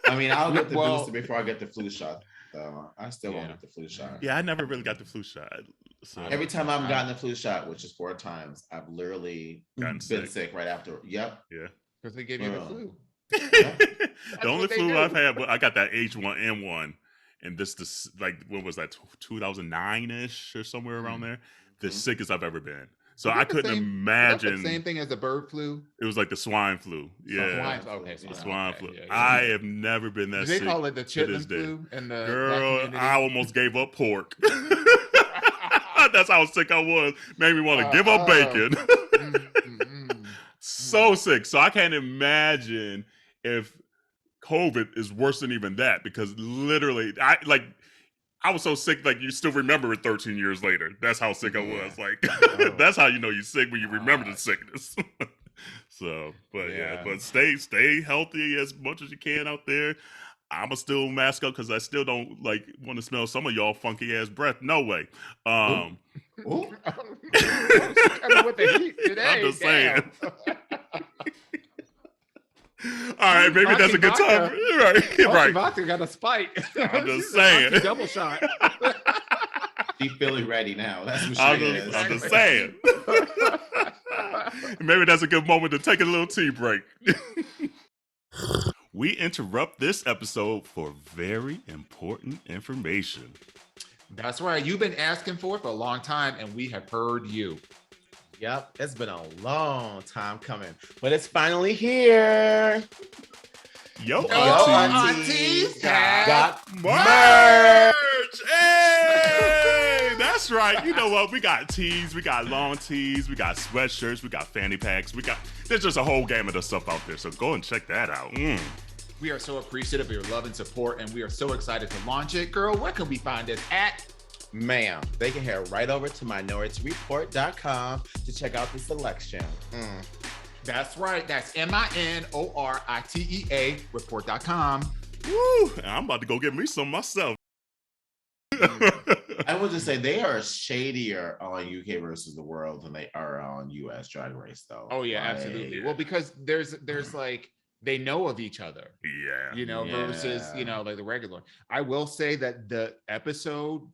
S3: I mean, I'll get the booster before I get the flu shot. I still won't get the flu shot.
S2: Yeah, I never really got the flu shot. So
S3: every time I've gotten the flu shot, which is 4 times, I've literally been sick right after. Yep.
S2: Yeah.
S1: Because they gave you the flu.
S2: The only flu I've had, I got that H1N1, and this like what was that 2009-ish or somewhere around there. The sickest I've ever been. So I couldn't imagine.
S1: The same thing as the bird flu.
S2: It was like the swine flu. Yeah. Swine flu. Yeah. I have never been that sick.
S1: They call it the chitlin flu. And the
S2: girl, I almost gave up pork. That's how sick I was. Made me want to give up bacon. So sick. So I can't imagine if COVID is worse than even that, because literally, I was so sick, like you still remember it 13 years later. That's how sick I was. Like, that's how you know you're sick, when you remember the sickness. So, but but stay healthy as much as you can out there. I'ma still mask up because I still don't want to smell some of y'all funky ass breath. No way.
S1: With the heat today.
S2: I'm just saying. All right, maybe that's a good time. Right.
S1: Vodka got a spite.
S2: I'm just saying.
S1: Double shot.
S3: She's feeling ready now. That's what she is.
S2: I'm just saying. Maybe that's a good moment to take a little tea break. We interrupt this episode for very important information.
S1: That's right. You've been asking for it for a long time, and we have heard you.
S3: Yep, it's been a long time coming, but it's finally here.
S2: Yo,
S1: Aunteas
S2: got merch. Hey, that's right. You know what? We got tees, we got long tees, we got sweatshirts, we got fanny packs, there's just a whole gamut of stuff out there. So go and check that out.
S1: We are so appreciative of your love and support, and we are so excited to launch it. Girl, where can we find this at?
S3: Ma'am, they can head right over to minorityReport.com to check out the selection.
S1: That's right. That's MINORITEA report.com.
S2: Woo! I'm about to go get me some myself.
S3: I would just say they are shadier on UK versus the world than they are on US Drag Race, though.
S1: Oh yeah, absolutely. Well, because there's like, they know of each other. Versus, like the regular. I will say that the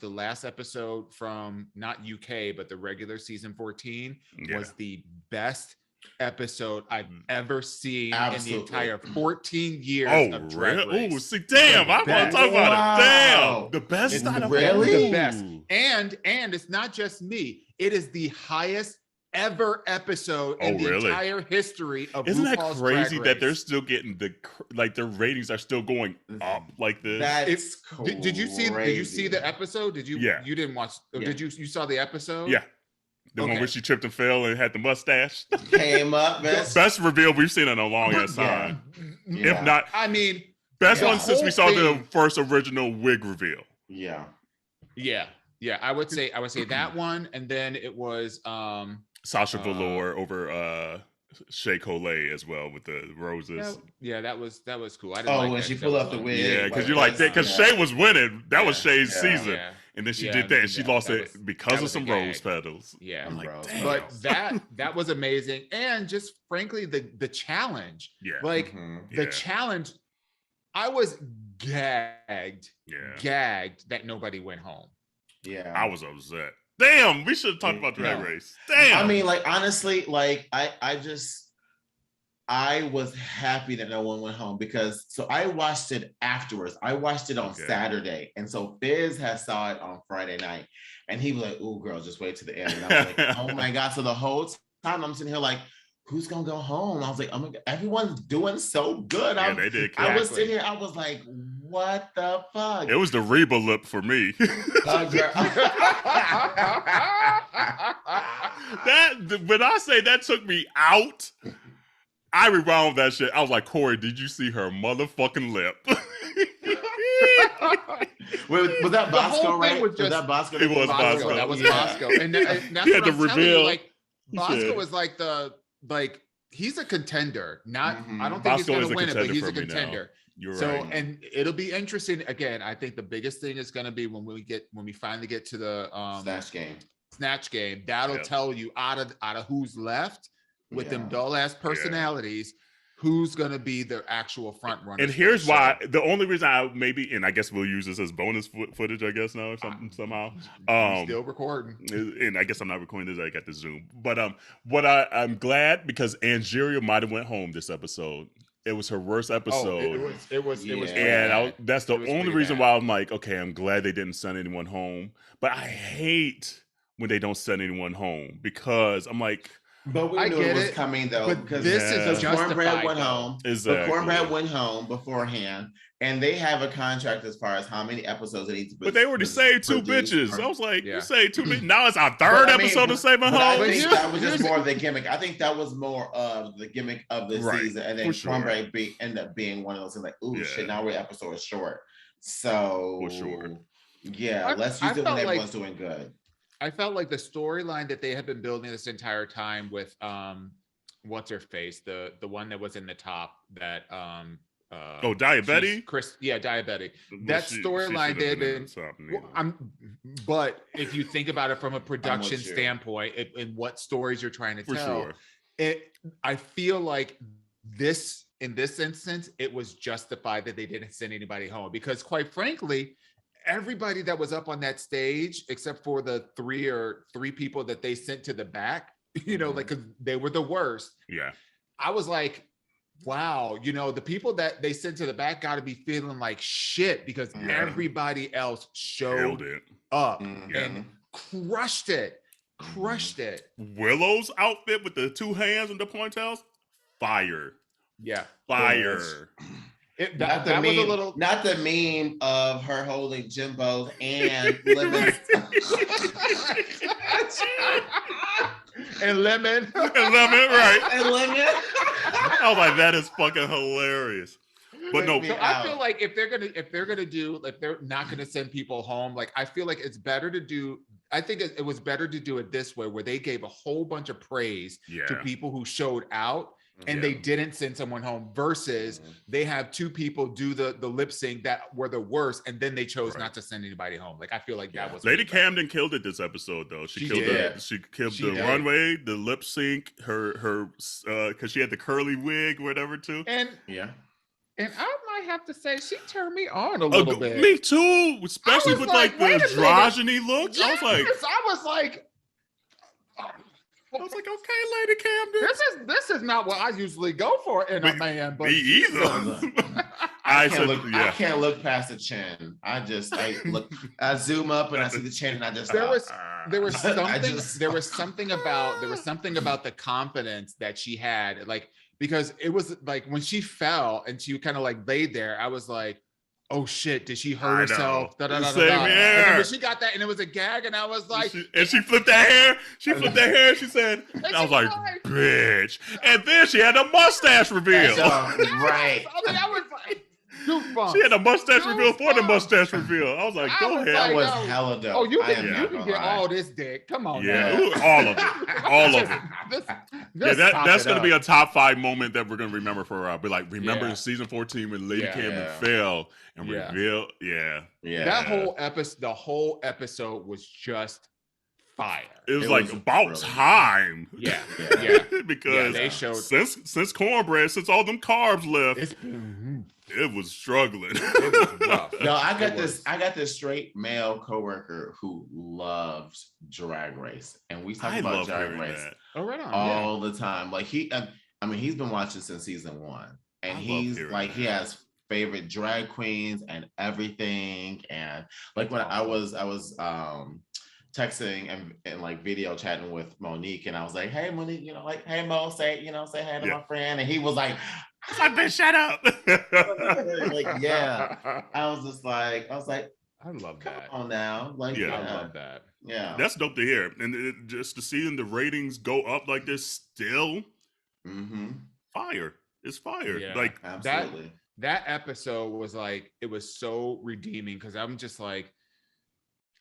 S1: last episode from not UK, but the regular season 14 was the best episode I've ever seen in the entire 14 years of Drag Race.
S2: Oh, see, damn, I want to talk about it. Damn. The best?
S3: Really?
S1: The best. And it's not just me. It is the highest ever episode in the entire history of
S2: Isn't
S1: RuPaul's
S2: that crazy
S1: Drag
S2: that they're
S1: Race.
S2: still getting their ratings are still going up like this?
S3: That's
S1: Did you see the episode? Did you?
S2: Yeah.
S1: You didn't watch?
S3: Yeah.
S1: Did you saw the episode?
S2: Yeah. The one where she tripped and fell and had the mustache.
S3: Came up.
S2: Best reveal we've seen in a long ass time.
S3: Yeah.
S2: If not,
S1: I mean,
S2: best one since we saw the first original wig reveal.
S3: Yeah.
S1: I would say that one, and then it was
S2: Sasha Velour over Shea Coulee as well with the roses.
S1: Yeah, that was cool. I didn't like
S3: when
S1: that.
S3: she pulled up the wig.
S2: Yeah, because you're like that because Shea was winning. That was Shea's season.
S1: Yeah.
S2: And then she did that, and she lost it because of some rose petals.
S1: Yeah,
S2: I'm like, damn.
S1: But that was amazing, and just frankly, the challenge.
S2: Yeah,
S1: like the challenge. I was gagged that nobody went home.
S3: Yeah,
S2: I was upset. Damn, we should have talked about Drag Race. Damn.
S3: I mean, like honestly, like I was happy that no one went home because I watched it afterwards. I watched it on Saturday. And so Fizz saw it on Friday night. And he was like, "Ooh, girl, just wait to the end." And I was like, "Oh my God." So the whole time I'm sitting here like, who's gonna go home? I was like, "Oh my God, everyone's doing so good."
S2: They did.
S3: I was sitting here, I was like, what the fuck?
S2: It was the Reba lip for me. When I say that took me out, I rewound that shit. I was like, Corey, did you see her motherfucking lip?
S3: Was that Bosco, right? Was that Bosco?
S2: It was Bosco.
S1: That was Bosco. And that's
S2: what
S1: I'm telling you, like, Bosco was like he's a contender. Not I don't think
S2: Bosco
S1: he's gonna win it, but he's a contender.
S2: You're
S1: so
S2: right.
S1: And it'll be interesting. Again, I think the biggest thing is gonna be when we finally get to the Snatch game. That'll tell you out of who's left with them dull ass personalities, who's gonna be the actual front runner.
S2: And here's why: the only reason and I guess we'll use this as bonus footage, I guess now or something somehow.
S1: Still recording,
S2: and I guess I'm not recording this. I got the Zoom, but I'm glad because Angeria might have went home this episode. It was her worst episode.
S1: It was.
S2: And that's the only reason why I'm like, okay, I'm glad they didn't send anyone home. But I hate when they don't send anyone home because I'm like.
S3: But we knew it was coming though, because
S1: this is
S3: Cornbread went home.
S2: Exactly.
S3: But Cornbread went home beforehand, and they have a contract as far as how many episodes it needs to be.
S2: But they already saved two bitches. I was like, you saved two bitches. Now it's our third episode of Saving Home.
S3: I think that was just more of the gimmick. I think that was more of the gimmick of the season, and then Cornbread ended up being one of those things like, ooh, shit, now we're episode short. So
S2: for sure,
S3: let's use it when everyone's doing good.
S1: I felt like the storyline that they had been building this entire time with what's her face, the one that was in the top that
S2: Diabetti?
S1: Diabetti. That storyline they had been but if you think about it from a production standpoint and what stories you're trying to tell, I feel like in this instance, it was justified that they didn't send anybody home because quite frankly, everybody that was up on that stage, except for the three people that they sent to the back, like, cause they were the worst.
S2: Yeah.
S1: I was like, wow, the people that they sent to the back got to be feeling like shit because everybody else showed up and crushed it.
S2: Willow's outfit with the two hands and the ponytails, fire.
S1: Yeah.
S2: Fire.
S3: That was a little, not the meme of her holding Jimbo's and lemon.
S1: and lemon,
S2: right?
S3: And lemon.
S2: I was like, that is fucking hilarious. But no,
S1: so I feel like if they're not gonna send people home, like I feel like it's better to do. I think it was better to do it this way, where they gave a whole bunch of praise to people who showed out. And they didn't send someone home versus they have two people do the lip sync that were the worst, and then they chose not to send anybody home. Like I feel like that was
S2: Lady Camden killed it this episode though. She killed the runway, the lip sync, her because she had the curly wig, whatever too.
S1: And I might have to say she turned me on a little bit.
S2: Me too, especially with like the androgyny looks.
S1: Yes, I was like,
S2: okay, Lady Camden.
S1: This is not what I usually go for in a man. But
S2: me either.
S3: I can't look past the chin. I zoom up and I see the chin and I just
S1: there was something about the confidence that she had, like, because it was like when she fell and she kind of like laid there, I was like, oh shit, did she hurt herself?
S2: Same
S1: And
S2: here.
S1: then when she got that and it was a gag, and I was like,
S2: she flipped that hair. She flipped that hair. She said, I was like, bitch. And then she had a mustache reveal.
S3: Right.
S1: I mean, I was like, goosebumps.
S2: She had a mustache reveal for the mustace reveal. I was like, go ahead.
S3: That was hella dope.
S1: Oh, you can get all this dick. Come on,
S2: man. All of it. All of it. That's going to be a top 5 moment that we're going to remember for be like, remember in season 14 when Lady Camden fell and revealed.
S1: That the whole episode was just fire.
S2: It was like about time.
S1: Yeah.
S2: Because
S1: they showed
S2: since cornbread, since all them carbs left, it was struggling.
S1: It was rough.
S3: No, I got this straight male coworker who loves Drag Race, and we talk about Drag Race all the time. Like he's been watching since season 1, and he has favorite drag queens and everything. And like when I was texting and like video chatting with Monique, and I was like, hey Monique, hey Mo, say hey to my friend, and he was like,
S2: bitch, shut up.
S3: Like, yeah. I was like,
S1: I love that.
S3: Come on now. Like,
S1: I love that.
S3: Yeah.
S2: That's dope to hear. And just to see the ratings go up like this still, fire. It's fire.
S1: Yeah,
S3: like, absolutely.
S1: That episode was like, it was so redeeming, because I'm just like,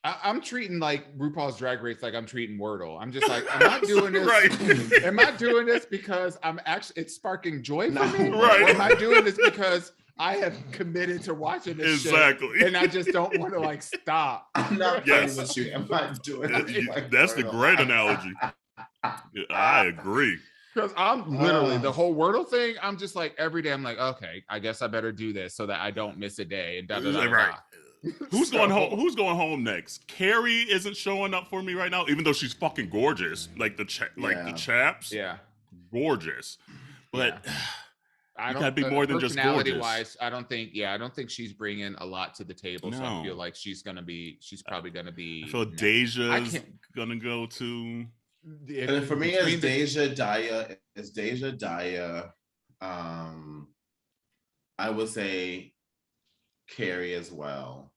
S1: I'm treating like RuPaul's Drag Race like I'm treating Wordle. I'm just like, am I doing this?
S2: Right.
S1: Am I doing this because it's sparking joy for me?
S2: Right.
S1: Or am I doing this because I have committed to watching this shit and I just don't want to like stop?
S3: I'm not playing with you. Am I doing it?
S2: That's the great analogy. I agree.
S1: Because I'm literally the whole Wordle thing. I'm just like, every day I'm like, okay, I guess I better do this so that I don't miss a day. And
S2: right. Who's going home? Who's going home next? Carrie isn't showing up for me right now, even though she's fucking gorgeous. Like the chaps, gorgeous. But
S1: I don't.
S2: Gotta be more than just gorgeous.
S1: Wise, I don't think she's bringing a lot to the table. No. So I feel like she's probably gonna be.
S2: I feel Deja's gonna go to.
S3: And for me, it's Deja Daya. I would say Carrie as well.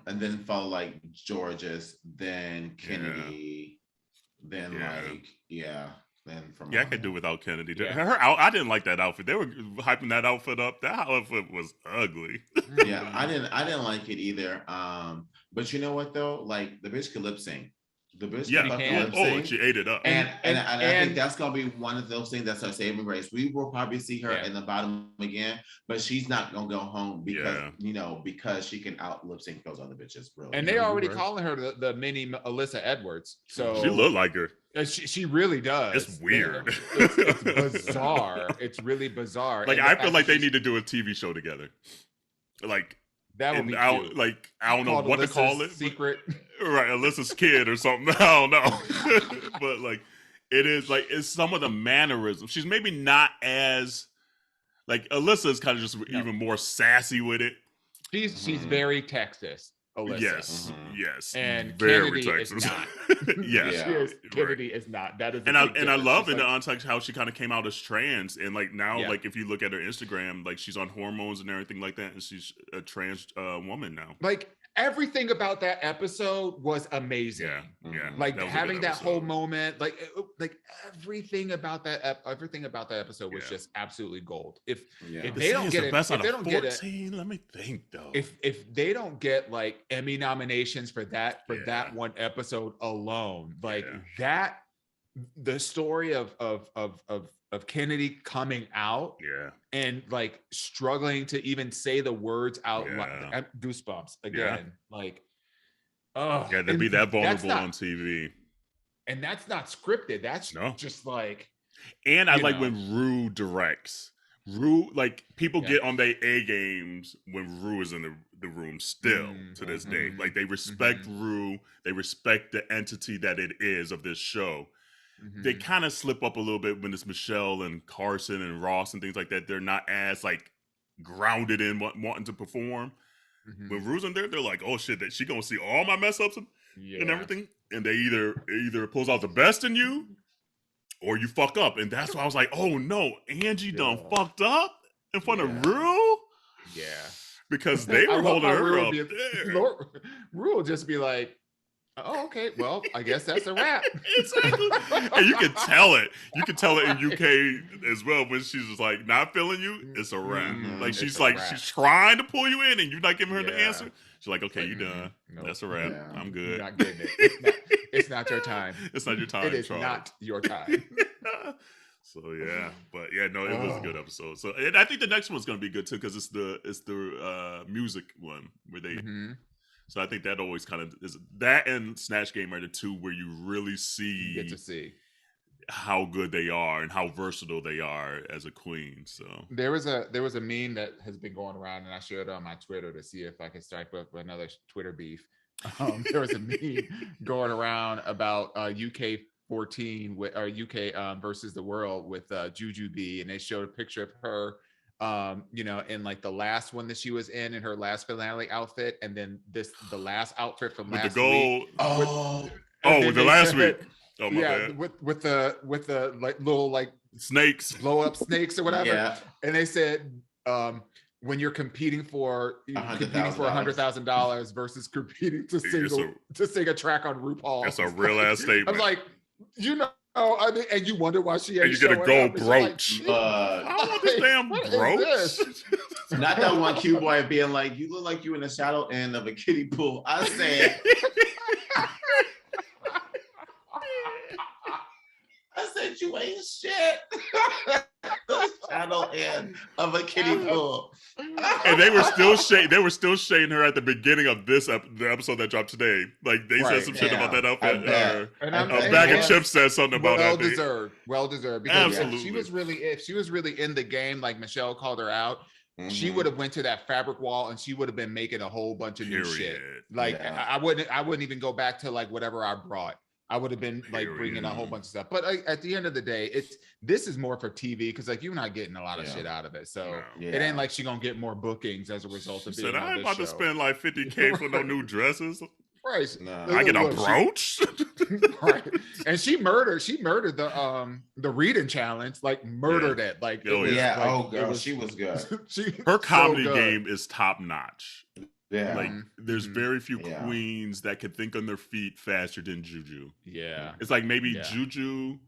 S3: And then follow like Georges, then Kennedy, then then from
S2: I could do without Kennedy. I didn't like that outfit. They were hyping that outfit up. That outfit was ugly.
S3: I didn't like it either. But you know what though? Like the bitch could lip sync. The bitch
S2: she ate it up.
S3: And I think that's gonna be one of those things that's her saving grace. We will probably see her in the bottom again, but she's not gonna go home because because she can out lip sync those other bitches. Really.
S1: And they already calling her the mini Alyssa Edwards. So
S2: she looked like her.
S1: She really does.
S2: It's weird.
S1: It's bizarre. It's really bizarre.
S2: Like, I feel like they need to do a TV show together. Like,
S1: that would be cute.
S2: Like, I don't know what to call it.
S1: Secret.
S2: Right, Alyssa's kid or something. I don't know. But like, it's some of the mannerisms. She's maybe not as like Alyssa is kind of just even more sassy with it.
S1: She's very Texas. Alyssa.
S2: Yes.
S1: And
S2: very
S1: Kennedy
S2: Texas.
S1: is not. Kennedy is not. That is
S2: and I love in the Untitled how she kind of came out as trans, and like now like if you look at her Instagram, like she's on hormones and everything like that, and she's a trans woman now.
S1: Like everything about that episode was amazing. Like having that whole moment, like everything about that episode was just absolutely gold. If they don't get it, if they don't get it,
S2: let me think though.
S1: If they don't get like Emmy nominations for that one episode alone, like that, the story of Kennedy coming out and like struggling to even say the words out loud, goosebumps again. Like,
S2: to be that vulnerable on TV.
S1: And that's not scripted. That's just like.
S2: And I like when Rue directs. Rue, like people get on their A games when Rue is in the room still to this day. Like they respect Rue. They respect the entity that it is of this show. They kind of slip up a little bit when it's Michelle and Carson and Ross and things like that. They're not as like grounded in wanting to perform. When Rue's in there, they're like, oh shit, that she gonna see all my mess ups and everything, and they either pulls out the best in you or you fuck up, and that's why I was like, oh no, Angie done fucked up in front of Rue.
S1: Yeah,
S2: because they were holding her up there.
S1: Rue will just be like, oh, okay, well, I guess that's a wrap.
S2: Exactly. And you can tell it. You can tell it in UK as well when she's just like not feeling you. It's a wrap. Like she's she's trying to pull you in, and you're not giving her the answer. She's like, okay, you done. Nope. That's a wrap. Yeah. I'm good.
S1: You're not getting it. It's not your time.
S2: It's not your time.
S1: It is not your time.
S2: So yeah, but yeah, no, it was a good episode. So, and I think the next one's gonna be good too because it's the music one where they. So I think that always kind of is that, and Snatch Game are the two where you really
S1: get to see
S2: how good they are and how versatile they are as a queen. So
S1: there was a meme that has been going around, and I shared it on my Twitter to see if I could strike up another Twitter beef. There was a meme going around about UK 14 with UK versus the world with Juju B, and they showed a picture of her in like the last one that she was in her last finale outfit, and then the last outfit from
S2: with
S1: last
S2: the gold.
S1: week.
S2: The last week. Oh my bad.
S1: With the like little like
S2: snakes,
S1: blow up snakes or whatever.
S3: Yeah.
S1: And they said when you're competing for $100,000 versus competing to sing a track on RuPaul.
S2: That's a real ass statement.
S1: I'm like, I mean, and you wonder why she ain't.
S2: And you get a gold brooch.
S1: Like,
S2: I want this damn brooch.
S3: Not that one cute boy being like, you look like you in the shadow end of a kiddie pool. I said, you ain't shit. The shadow end of a kiddie pool.
S2: And they were still shading her at the beginning of the episode that dropped today. Like they said some shit about that outfit. A bag of chips said something about that.
S1: Well deserved. Because
S2: absolutely.
S1: if she was really in the game, like Michelle called her out, she would have went to that fabric wall and she would have been making a whole bunch of new shit. Like I wouldn't even go back to like whatever I brought. I would have been like bringing a whole bunch of stuff. But at the end of the day, this is more for TV because like you're not getting a lot of shit out of it. So it ain't like she gonna get more bookings as a result of being on this show.
S2: I ain't about to spend like $50K for no new dresses.
S1: Right.
S2: I get a brooch.
S1: Right. And she murdered the reading challenge, like murdered it. Like
S3: she was good.
S2: Her comedy game is top notch.
S3: Yeah.
S2: Like there's very few queens that can think on their feet faster than Juju.
S1: Yeah.
S2: It's like maybe Juju.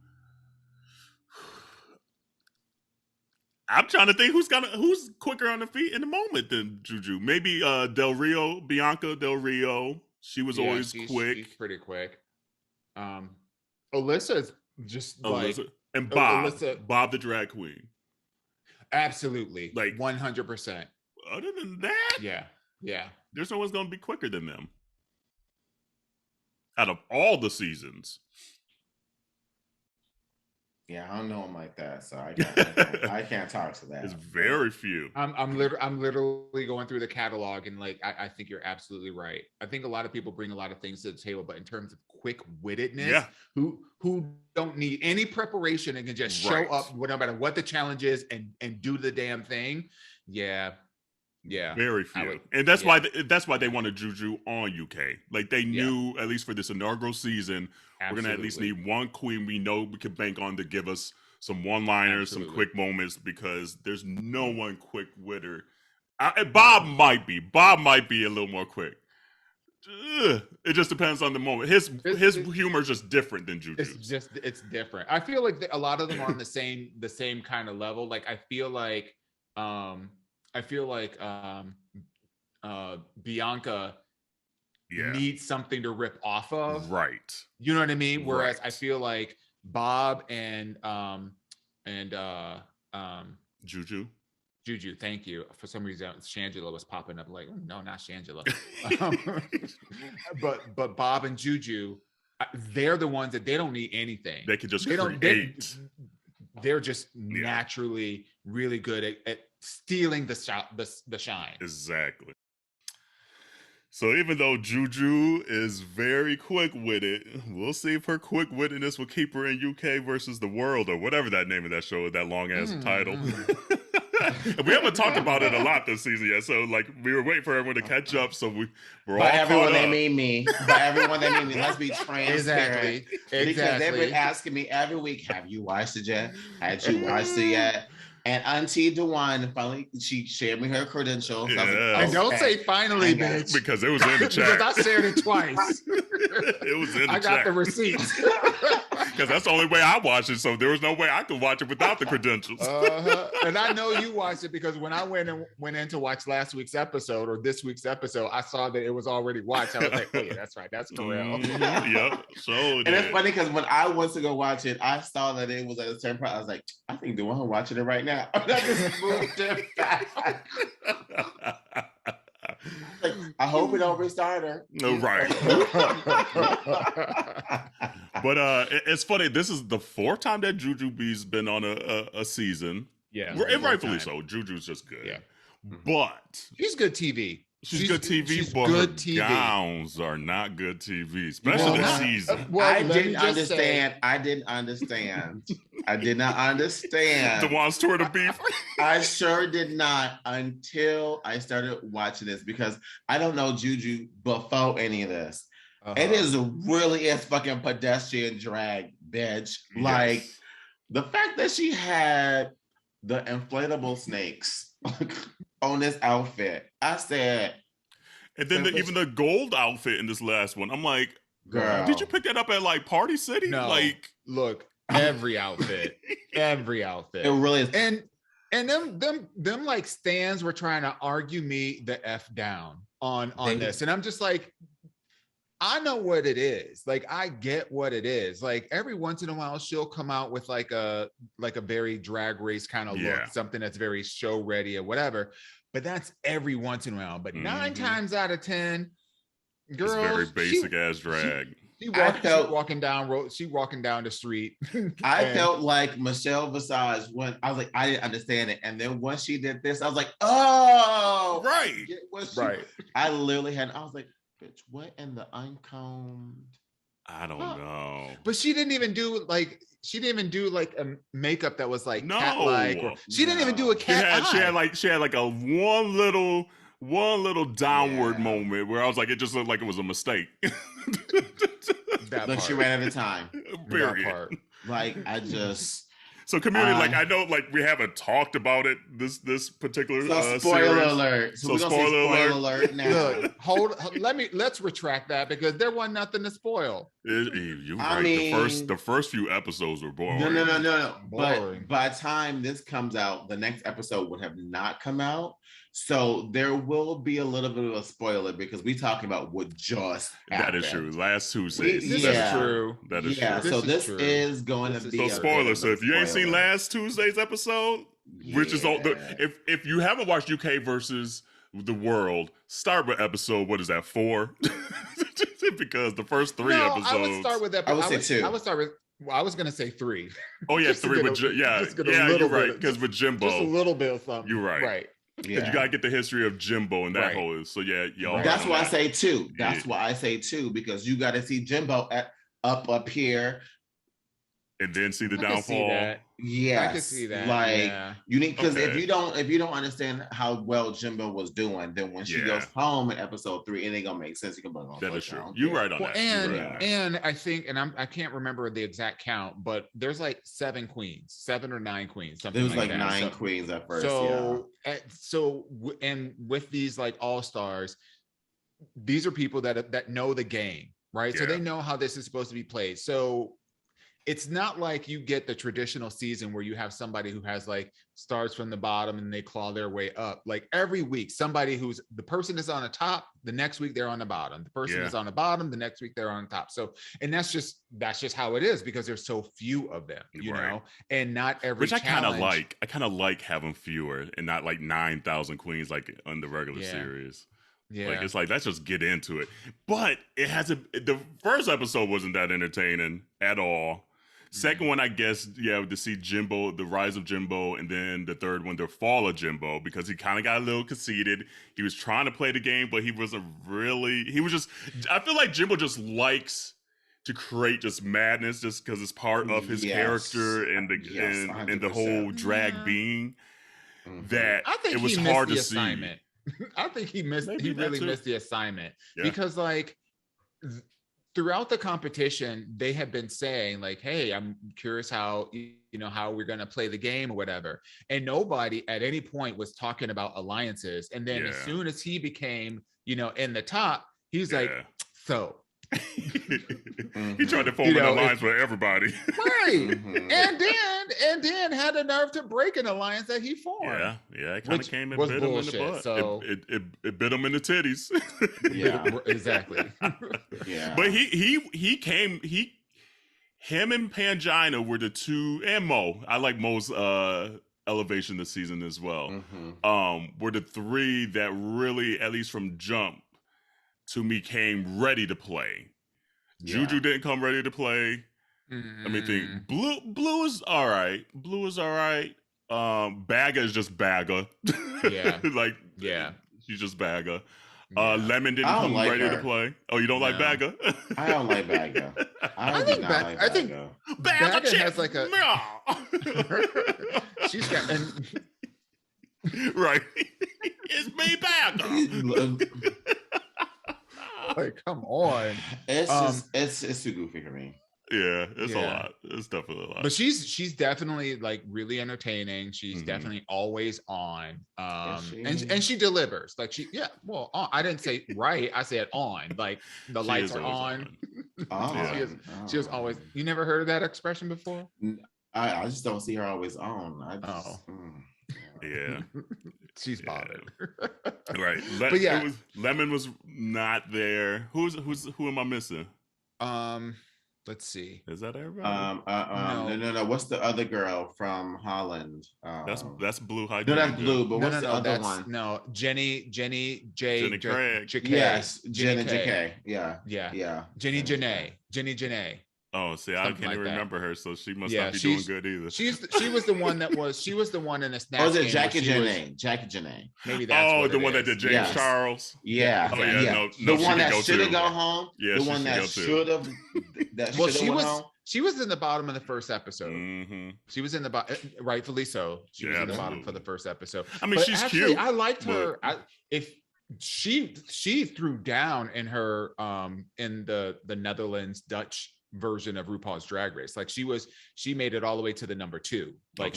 S2: I'm trying to think who's quicker on the feet in the moment than Juju. Maybe Bianca Del Rio. She was always quick.
S1: She's pretty quick. Alyssa's just
S2: and Bob the drag queen.
S1: Absolutely.
S2: Like
S1: 100%.
S2: Other than that,
S1: yeah.
S2: There's no one's going to be quicker than them. Out of all the seasons.
S3: Yeah, I don't know them like that, so I can't talk to that.
S2: It's very few.
S1: I'm literally going through the catalog, and like I think you're absolutely right. I think a lot of people bring a lot of things to the table, but in terms of quick-wittedness, who don't need any preparation and can just show up no matter what the challenge is and do the damn thing. Yeah.
S2: Very few. And that's why they wanted Juju on UK. Like they knew, at least for this inaugural season, we're gonna at least need one queen we know we can bank on to give us some one-liners, some quick moments, because there's no one quick with her. Bob might be a little more quick. It just depends on the moment. His humor is just different than Juju's.
S1: It's different. I feel like a lot of them are on the same kind of level. Like I feel like Bianca needs something to rip off of.
S2: Right.
S1: You know what I mean? Whereas I feel like Bob and
S2: Juju,
S1: thank you. For some reason, Shangela was popping up like, no, not Shangela. but Bob and Juju, they're the ones that they don't need anything.
S2: They can just create.
S1: They're just naturally really good at stealing the shine.
S2: Exactly. So even though Juju is very quick-witted, we'll see if her quick-wittedness will keep her in UK versus the world or whatever that name of that show is, that long-ass title. We haven't talked about it a lot this season yet, so like we were waiting for everyone to catch up. So we're
S3: By
S2: all
S3: everyone
S2: caught
S3: they
S2: up.
S3: mean me. By everyone they mean me. Let's be transparent.
S1: Exactly.
S3: Because they've been asking me every week, have you watched it yet? Had you watched it yet? And Auntie DeWine finally she shared me her credentials.
S2: Yeah.
S3: I was like,
S1: And don't
S3: okay.
S1: say finally, bitch.
S2: Because it was in the chat.
S1: Because I shared it twice.
S2: It was in the
S1: I
S2: chat.
S1: got the receipts.
S2: Because that's the only way I watched it. So there was no way I could watch it without the credentials.
S1: And I know you watched it because when I went in to watch last week's episode or this week's episode, I saw that it was already watched. I was like, oh yeah, that's right. That's Terrell.
S2: Yep. So
S3: and it's funny because when I went to go watch it, I saw that it was at a certain point. I was like, I think DeWine watching it right now. I just moved it back. Like, I hope it don't restart her.
S2: No, right. But it's funny. This is the fourth time that Jujubee's been on a season.
S1: Yeah,
S2: and rightfully so. Juju's just good.
S1: Yeah,
S2: but
S1: she's good TV.
S2: She's good TV,
S1: she's
S2: but
S1: good
S2: her
S1: TV.
S2: Gowns are not good TV, especially this season.
S3: I didn't understand. I didn't understand. I did not understand.
S2: DeWan's tour to beef.
S3: I sure did not until I started watching this because I don't know Juju before any of this. It is really a fucking pedestrian drag, bitch.
S2: Yes.
S3: Like the fact that she had the inflatable snakes on this outfit, I said.
S2: And then even the gold outfit in this last one, I'm like,
S3: girl,
S2: did you pick that up at like Party City?
S1: No,
S2: like,
S1: look, every outfit,
S3: It really is.
S1: And them like stands were trying to argue me the F down on this, and I'm just like, I know what it is. Like, I get what it is. Like, every once in a while, she'll come out with like a very drag race kind of look, something that's very show ready or whatever. But that's every once in a while. But 9 times out of 10, girls,
S2: it's very basic ass drag.
S1: She walking down the street.
S3: I felt like Michelle Visage when I was like, I didn't understand it. And then once she did this, I was like, oh,
S2: right.
S3: I literally I was like, bitch, what in the uncombed?
S2: I don't know.
S1: But she didn't even do like a makeup that was like cat-like. She didn't even do a cat eye.
S2: She had like a one little downward moment where I was like, it just looked like it was a mistake.
S3: But she ran out of time.
S2: Period.
S1: That part.
S3: Like, I just.
S2: So community, like, I know, like, we haven't talked about it this particular
S3: spoiler
S2: series.
S3: alert.
S2: So spoiler
S3: alert now.
S1: Look, let's retract that because there wasn't nothing to spoil.
S2: You're right. The first few episodes were boring.
S3: No.
S1: Boring.
S3: But by the time this comes out, the next episode would have not come out. So there will be a little bit of a spoiler because we talking about what just happened.
S2: That is true. Last Tuesdays.
S1: This is true.
S2: That is true.
S3: So this is going to be
S2: so spoiler. So if you ain't seen last Tuesday's episode, which is all if you haven't watched UK versus the world, start with episode, what is that, 4? Because the first 3 episodes.
S1: I would start with episode.
S3: I would say 2.
S1: I would start with. Well, I was gonna say 3.
S2: Oh yeah, 3 with you're right. Because with Jimbo,
S1: just a little bit of something.
S2: You're right.
S1: Right.
S2: Yeah. You gotta get the history of Jimbo and that whole. So yeah, y'all.
S3: That's why I say 2. That's why I say 2 because you got to see Jimbo up here,
S2: and then see the downfall.
S3: Yes,
S1: I can see that.
S3: Like you need because if you don't understand how well Jimbo was doing, then when she goes home in episode 3, it ain't gonna make sense. You can bring on.
S2: That is true. You're right on that.
S1: And I think, and I can't remember the exact count, but there's like 7 or 9 queens. Something
S3: there was like
S1: that.
S3: 9 queens at first.
S1: And with these like all stars, these are people that know the game, right? So they know how this is supposed to be played. So it's not like you get the traditional season where you have somebody who has like starts from the bottom and they claw their way up. Like every week, somebody the person is on the top, the next week they're on the bottom. The person is on the bottom, the next week they're on top. So, and that's just how it is because there's so few of them, you know, and not every.
S2: Which I kind of like. I kind of like having fewer and not like 9,000 queens like on the regular series. Yeah, like it's like let's just get into it. But it has the first episode wasn't that entertaining at all. Second one, I guess, to see Jimbo, the rise of Jimbo, and then the third one, the fall of Jimbo, because he kind of got a little conceited. He was trying to play the game, but he wasn't really. He was just. I feel like Jimbo just likes to create just madness, just because it's part of his character and the whole drag being. that
S1: I think
S2: it was
S1: he
S2: hard
S1: missed
S2: to
S1: the assignment. I think he missed.
S2: Maybe
S1: he
S2: that
S1: really
S2: too.
S1: missed the assignment
S2: Yeah.
S1: because like throughout the competition, they had been saying like, "Hey, I'm curious how how we're going to play the game or whatever," and nobody at any point was talking about alliances. And then as soon as he became in the top, he's like, "So."
S2: He tried to form an alliance with everybody,
S1: right? And then had the nerve to break an alliance that he formed.
S2: It kind of came and bit
S1: bullshit,
S2: him in the butt.
S1: So
S2: it bit him in the titties.
S1: Exactly.
S2: But him and Pangina were the two, and Mo. I like Mo's elevation this season as well. Were the three that really, at least from jump, to me, came ready to play. Juju didn't come ready to play. Let me think. Blue is all right. Bagga is just Bagga. She's just Bagga. Lemon didn't come
S3: like
S2: ready
S3: her.
S2: to play. Oh, you don't like Bagga?
S3: I don't like Bagga. I think
S1: Bagga has like a. She's got
S2: right. It's me, Bagga.
S1: Like, come on.
S3: It's too goofy for me.
S2: Yeah, it's a lot. It's definitely a lot.
S1: But she's definitely like really entertaining. She's definitely always on. And she delivers. Like I didn't say right. I said on. Like the lights are on. She was always. You never heard of that expression before?
S3: I just don't see her always on.
S2: Yeah.
S1: She's bothered.
S2: Right.
S1: But yeah,
S2: Lemon was not there. Who am I missing?
S1: Let's see.
S2: Is that everybody?
S3: No. What's the other girl from Holland?
S2: That's Blue Hydrangea.
S3: No, that's Blue. But what's the other one?
S1: No, Jenny
S2: Craig.
S3: Yes, Jenny J.K. Yeah.
S1: Jenny Janae.
S2: Oh, see, I can't even remember her, so she must not be doing good either.
S1: She was the one in a snatch.
S3: Oh, is it Jackie Janae? Jackie Janae.
S1: Maybe that's
S2: the one that did James Charles.
S3: Yeah.
S2: Oh, yeah.
S3: The one that should have gone home.
S2: Yeah,
S3: the one that should have. Well,
S1: she was in the bottom of the first episode. She was in the bottom, rightfully so. She was in the bottom for the first episode.
S2: I mean, she's cute.
S1: I liked her. If she threw down in her in the Netherlands Dutch version of RuPaul's Drag Race. Like she made it all the way to the number 2. Like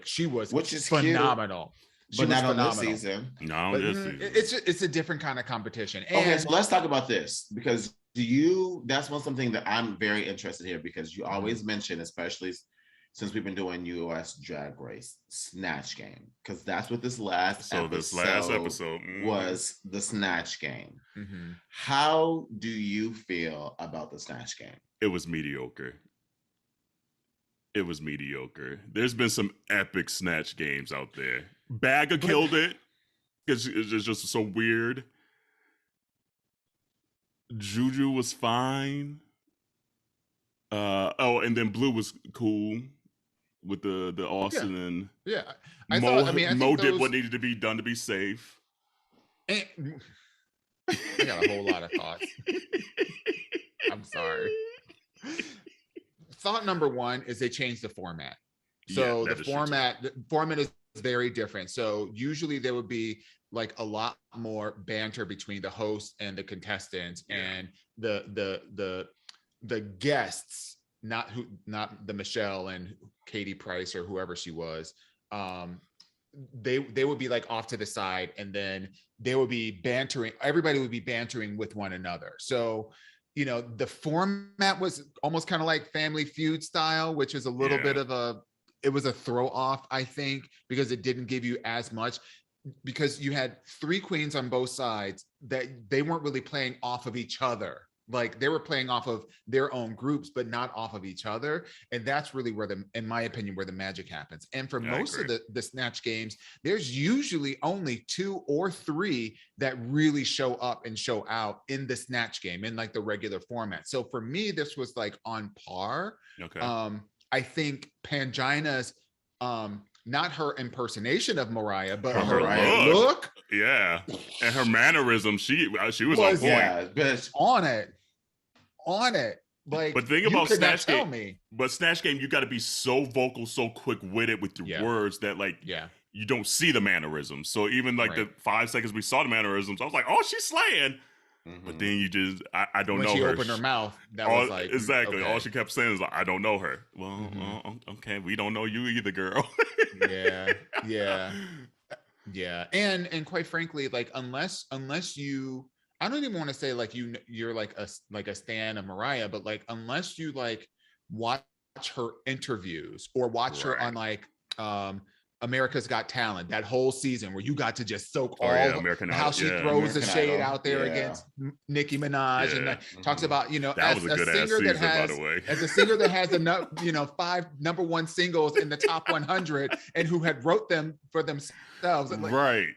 S1: she was, which is phenomenal.
S3: But not on this season.
S2: No,
S1: it's a different kind of competition.
S3: Okay, so let's talk about this because that's something that I'm very interested here because you always mention, especially since we've been doing US Drag Race, Snatch Game, because that's what this last episode was, the Snatch Game. How do you feel about the Snatch Game?
S2: It was mediocre. There's been some epic Snatch games out there. Bagga killed it because it's just so weird. Juju was fine. And then Blue was cool with the Austin and Mo did what needed to be done to be safe.
S1: I got a whole lot of thoughts. I'm sorry. Thought number 1 is they changed the format. So the format is very different. So usually there would be like a lot more banter between the host and the contestants and the guests, not the Michelle and Katie Price or whoever she was. They would be like off to the side, and then they would be bantering. Everybody would be bantering with one another. So the format was almost kind of like Family Feud style, which is a little bit of it was a throw off, I think, because it didn't give you as much, because you had 3 queens on both sides that they weren't really playing off of each other. Like they were playing off of their own groups, but not off of each other. And that's really where in my opinion, where the magic happens. And for most of the Snatch games, there's usually only 2 or 3 that really show up and show out in the Snatch game in like the regular format. So for me, this was like on par.
S2: Okay.
S1: I think Pangina's, not her impersonation of Mariah, but her look.
S2: Yeah. And her mannerism, she was on point.
S3: Yeah, bitch.
S1: On it. Like,
S2: but the thing about Snatch Game, Snatch Game, you got to be so vocal, so quick-witted with your words that, like, you don't see the mannerisms. So even like the 5 seconds we saw the mannerisms, I was like, oh, she's slaying. But then you just, I don't know her.
S1: When she opened her mouth, that was like...
S2: Exactly.
S1: Okay.
S2: All she kept saying is like, I don't know her. Well, okay, we don't know you either, girl.
S1: Yeah. And quite frankly, like, unless you... I don't even want to say like you're like a stan of Mariah, but like, unless you like watch her interviews or watch her on like America's Got Talent, that whole season where you got to just soak how she throws the shade out there against Nicki Minaj and talks about, you know,
S2: that
S1: as a singer that has, as a singer that has enough, you know, 5 #1 singles in the top 100 and who had wrote them for themselves. Like,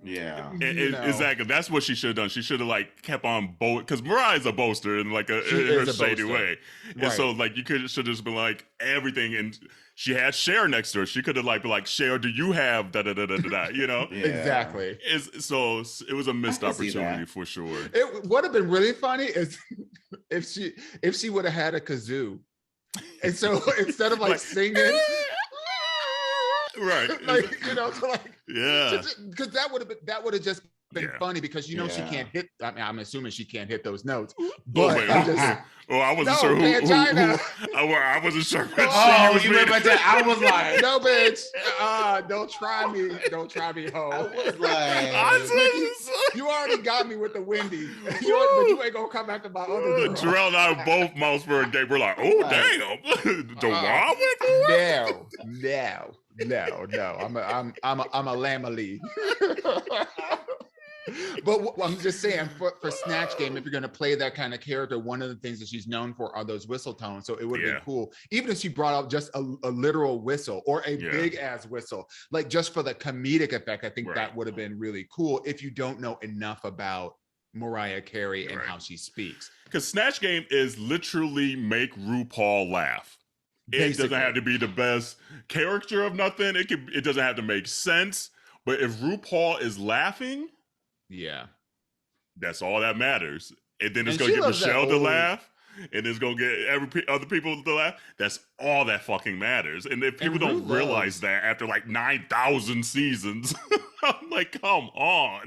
S3: yeah,
S2: exactly. That's what she should have done. She should have like kept on because Mariah's a boaster in like in her shady way, and so like you should have just been like everything. And she had Cher next to her. She could have like been like, Cher, do you have da da da da da? You know,
S1: exactly.
S2: So it was a missed opportunity for sure.
S1: It would have been really funny is if she would have had a kazoo, and so instead of like singing.
S2: Right,
S1: like, you know, so like, because that would have just been funny, because you know she can't hit. I mean, I'm assuming she can't hit those notes. But
S2: I wasn't sure who I wasn't sure.
S3: You remember that? I was like,
S1: no, bitch, don't try me, ho.
S3: I was like,
S1: you already got me with the Wendy, but you ain't gonna come back to my other girl.
S2: Terrell and I both mouse for a day. We're like, oh damn, the wild
S1: No. I'm a Lamely. But I'm just saying, for Snatch Game, if you're going to play that kind of character, one of the things that she's known for are those whistle tones. So it would have been cool, even if she brought out just a literal whistle or a big ass whistle, like just for the comedic effect. I think that would have been really cool if you don't know enough about Mariah Carey and how she speaks.
S2: Because Snatch Game is literally make RuPaul laugh. It doesn't have to be the best character of nothing. It doesn't have to make sense. But if RuPaul is laughing, that's all that matters. And then it's going to get Michelle to laugh. And it's going to get other people to laugh. That's all that fucking matters. And if people don't realize that after like 9,000 seasons, I'm like, come on.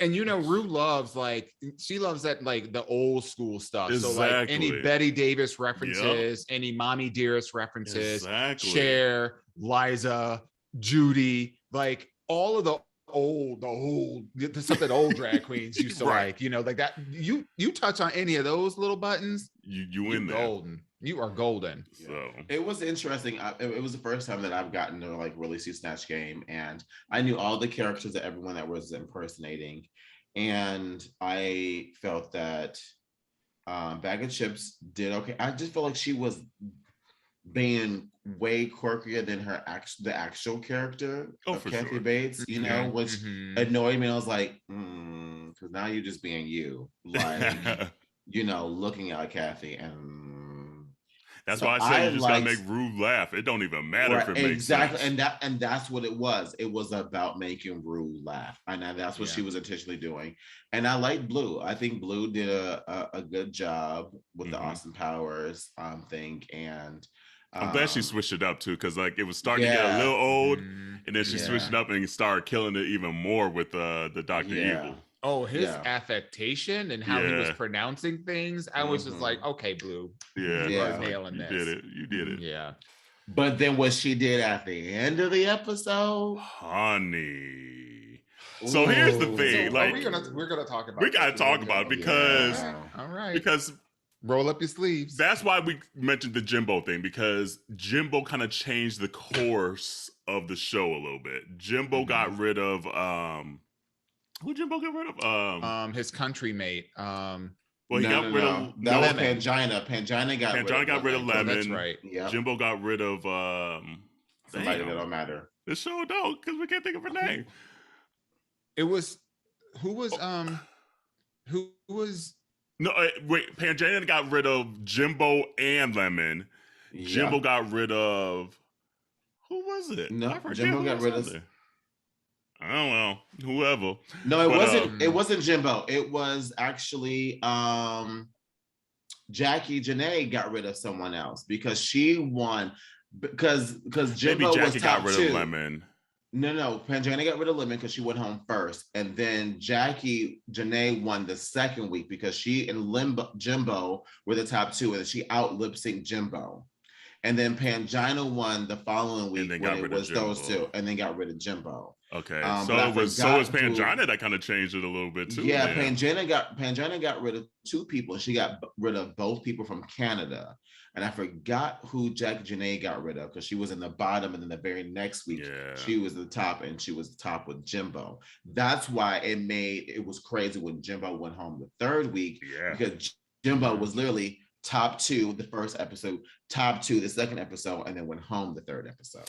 S1: and you know, Rue loves, like, she loves that, like, the old school stuff. So like any Betty Davis references, any Mommy Dearest references, Cher, Liza, Judy, like all of the stuff that old drag queens used to like, you know, like that. You touch on any of those little buttons, you in there. Golden. You are golden.
S2: So
S3: it was interesting. It was the first time that I've gotten to like really see Snatch Game, and I knew all the characters of everyone that was impersonating, and I felt that Bag of Chips did okay. I just felt like she was being way quirkier than the actual character of Kathy Bates, you know, which annoyed me. I was like, because now you're just being you, like, you know, looking at Kathy, and
S2: that's why I said you just gotta make Rue laugh. It don't even matter if it makes sense.
S3: And that's what it was. It was about making Rue laugh, and that's what she was intentionally doing. And I like Blue. I think Blue did a good job with the Austin Powers thing, and
S2: I'm glad she switched it up too, because like it was starting to get a little old, and then she switched it up and started killing it even more with the Dr. Evil.
S1: Oh, his affectation and how he was pronouncing things. I was just like, okay, Blue.
S2: Yeah.
S1: Nailing this.
S2: You did it.
S1: Yeah.
S3: But then what she did at the end of the episode,
S2: honey. So here's the thing.
S1: So we're gonna talk about.
S2: We gotta talk about it because
S1: all right.
S2: Because
S1: roll up your sleeves.
S2: That's why we mentioned the Jimbo thing, because Jimbo kind of changed the course of the show a little bit. Jimbo got rid of who Jimbo got rid of?
S1: His country mate.
S2: Well, he got rid of
S3: that was Pangina. Pangina got rid of
S2: Lemon.
S1: That's right.
S2: Yeah. Jimbo got rid of
S3: somebody that don't matter.
S2: The show don't, because we can't think of her name.
S1: It was who was
S2: no wait, Pangina got rid of Jimbo and Lemon. Yeah. Jimbo got rid of who was it?
S3: No, Jimbo got rid of
S2: I don't know, whoever.
S3: No, it wasn't Jimbo. It was actually Jackie Janae got rid of someone else because she won because
S2: Maybe
S3: Jimbo was
S2: Jackie got
S3: top
S2: rid
S3: two.
S2: of Lemon.
S3: No. Pangina got rid of Lemon because she went home first. And then Janae won the second week because she and Jimbo were the top two, and she out lip synced Jimbo. And then Pangina won the following week when it was those two, and then got rid of Jimbo.
S2: Okay, so it was Pangina that kind of changed it a little bit too.
S3: Yeah, Pangina got rid of two people. She got rid of both people from Canada. And I forgot who Janae got rid of because she was in the bottom, and then the very next week she was the top, and she was the top with Jimbo. That's why it was crazy when Jimbo went home the third week because Jimbo was literally top two the first episode, top two the second episode, and then went home the third episode.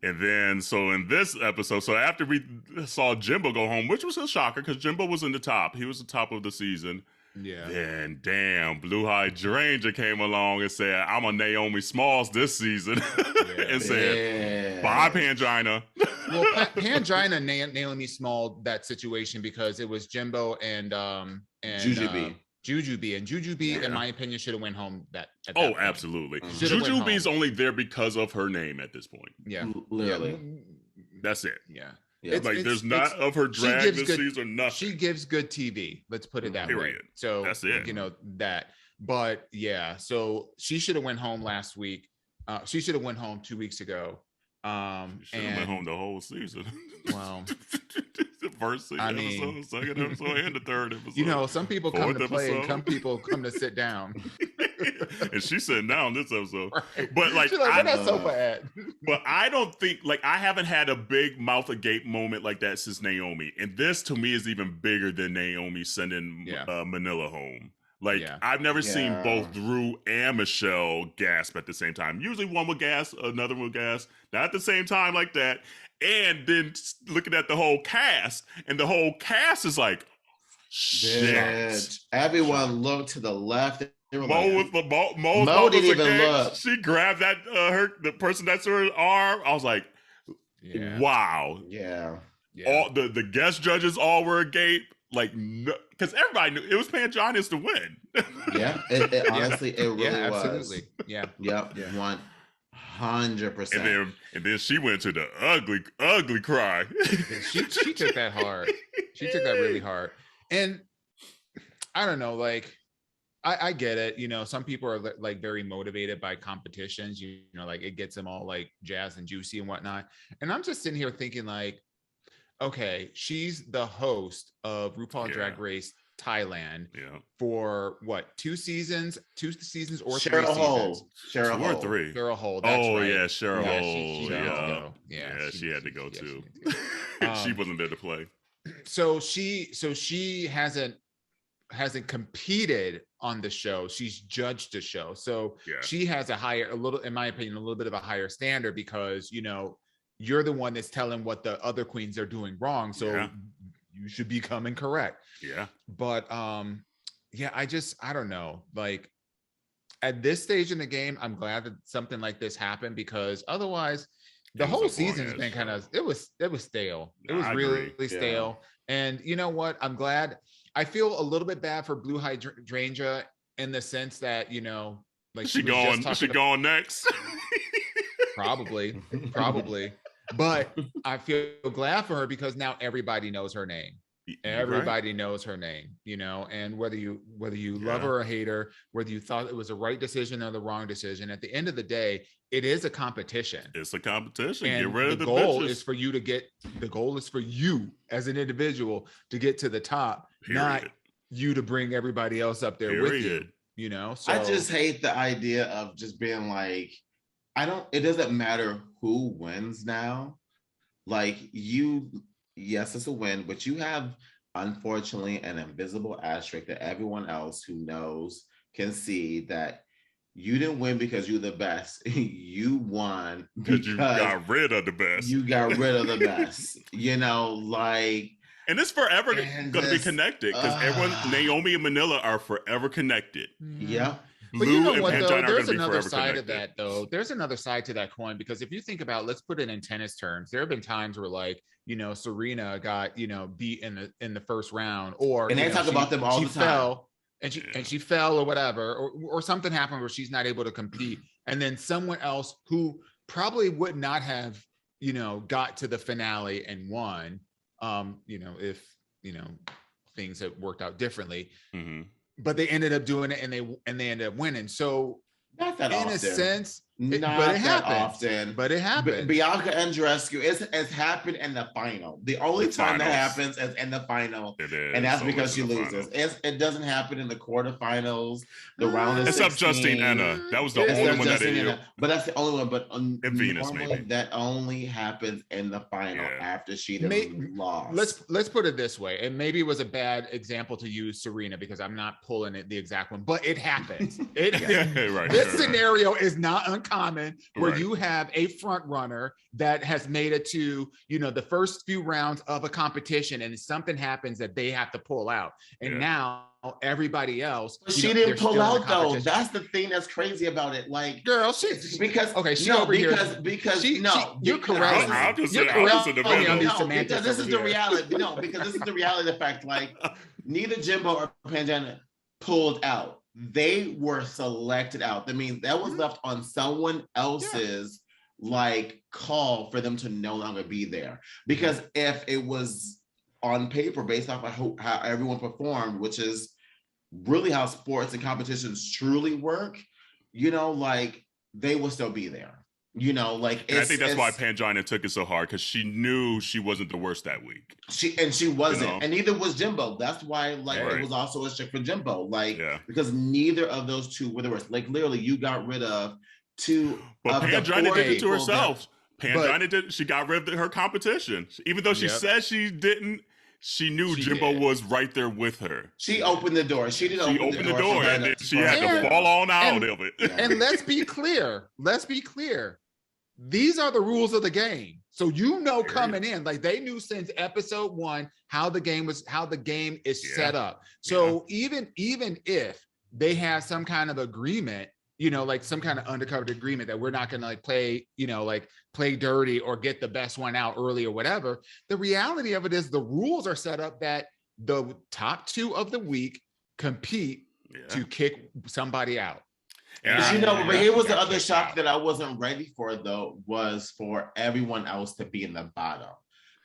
S2: And then, so in this episode, so after we saw Jimbo go home, which was a shocker because Jimbo was in the top, he was the top of the season.
S1: Yeah.
S2: Then, damn, Blue Hydrangea came along and said, "I'm a Naomi Smalls this season," and said, "Bye, Pangina."
S1: Well, Pangina Naomi Small that situation because it was Jimbo and
S3: Jujubee.
S1: Jujubee, in my opinion, should have went home
S2: absolutely. Jujubee's only there because of her name at this point.
S1: Yeah,
S3: literally.
S2: That's it.
S1: Yeah.
S2: There's not of her drag this season, nothing.
S1: She gives good TV. Let's put it that way. So
S2: that's it.
S1: That. But yeah, so she should have went home last week. She should have went home 2 weeks ago.
S2: She should have went home the whole season.
S1: Well,
S2: the first episode, second episode, and the third episode.
S1: Some people come to play and some people come to sit down.
S2: And she's sitting down this episode.
S1: Right.
S2: But like,
S1: where that sofa at?
S2: But I don't think, I haven't had a big mouth agape moment like that since Naomi. And this to me is even bigger than Naomi sending Manila home. I've never seen both Drew and Michelle gasp at the same time. Usually one would gasp, another would gasp. Not at the same time like that. And then looking at the whole cast, and the whole cast is like, shit.
S3: Everyone looked to the left.
S2: Mo
S3: didn't even look.
S2: She grabbed that the person that's her arm. I was like, wow.
S3: Yeah.
S2: All the guest judges all were agape. Because everybody knew it was Pangina's to win.
S3: It honestly, it really was.
S1: Absolutely. Yeah.
S3: Yep. 100%.
S2: And then she went to the ugly cry.
S1: she took that hard. She took that really hard. And I don't know, I get it. Some people are very motivated by competitions. It gets them all jazz and juicy and whatnot. And I'm just sitting here thinking okay, she's the host of RuPaul Drag Race Thailand for what, 2 seasons or 3 seasons?
S3: Cheryl Hole.
S2: Cheryl
S1: Hole. That's right.
S2: Yeah, Cheryl Hole.
S1: She
S2: had to go too. She wasn't there to play.
S1: So she hasn't competed on the show. She's judged the show. So she has in my opinion, a little bit of a higher standard because, you're the one that's telling what the other queens are doing wrong. So you should be coming correct.
S2: Yeah.
S1: But I don't know. At this stage in the game, I'm glad that something like this happened because otherwise the whole season has been it was stale. It was really stale. And you know what? I'm glad. I feel a little bit bad for Blue Hydrangea in the sense that,
S2: she going next.
S1: Probably. But I feel glad for her because now everybody knows her name. Everybody knows her name, and whether you love her or hate her, whether you thought it was the right decision or the wrong decision, at the end of the day, it is a competition.
S2: It's a competition.
S1: And
S2: get rid of the
S1: goal
S2: bitches.
S1: The goal is for you as an individual to get to the top, not you to bring everybody else up there with you. So
S3: I just hate the idea of just being it doesn't matter who wins now. Yes, it's a win, but you have, unfortunately, an invisible asterisk that everyone else who knows can see that you didn't win because you're the best. You won because
S2: you got rid of the best.
S3: You got rid of the best.
S2: And it's forever going to be connected because everyone, Naomi and Manila are forever connected.
S3: Yeah.
S1: But you know what, though? There's another side of that, though. There's another side to that coin because if you think about, let's put it in tennis terms, there have been times where, Serena got, beat in the first round, or
S3: and they talk about them all the time.
S1: And she fell or whatever, or something happened where she's not able to compete and then someone else who probably would not have, got to the finale and won, if, things had worked out differently.
S2: Mm-hmm.
S1: But they ended up doing it, and they ended up winning. So
S3: not that often.
S1: In a sense,
S3: but it happens.
S1: But it happens.
S3: Bianca Andreescu, it's happened in the final. The only time that happens is in the final, and that's because she loses. It doesn't happen in the quarterfinals, the round of 16.
S2: Except Justine Anna. That was the only one that did.
S3: But that's the only one. But
S2: Venus, maybe.
S3: That only happens in the final after she lost.
S1: Let's put it this way, and maybe it was a bad example to use Serena because I'm not pulling it the exact one, but it happens. This scenario is not uncommon where you have a front runner that has made it to, the first few rounds of a competition, and something happens that they have to pull out. And now everybody else.
S3: But she didn't pull out though. That's the thing that's crazy about it. Like,
S1: girl, you're correct. You're correct.
S3: Because this is the reality. No, because this is the reality of the fact. Like, neither Jimbo or Pangina pulled out. They were selected out. That means that was left on someone else's call for them to no longer be there. Because if it was on paper based off of how everyone performed, which is really how sports and competitions truly work, they will still be there. And I
S2: think that's why Pangina took it so hard, because she knew she wasn't the worst that week. She wasn't, and neither was Jimbo. That's why, it was also a check for Jimbo, because neither of those two were the worst. Literally, you got rid of two. But Pangina did it to herself. Pangina did. She got rid of her competition, even though she said she didn't. She knew Jimbo was right there with her. She opened the door. She opened the door, and then she had to fall on out of it.
S1: And let's be clear. These are the rules of the game. So coming in, they knew since episode 1 how the game is set up. So even if they have some kind of agreement, some kind of undercover agreement that we're not going to play dirty or get the best one out early or whatever. The reality of it is the rules are set up that the top 2 of the week compete to kick somebody out.
S3: But here was the other shock that I wasn't ready for, though, was for everyone else to be in the bottom.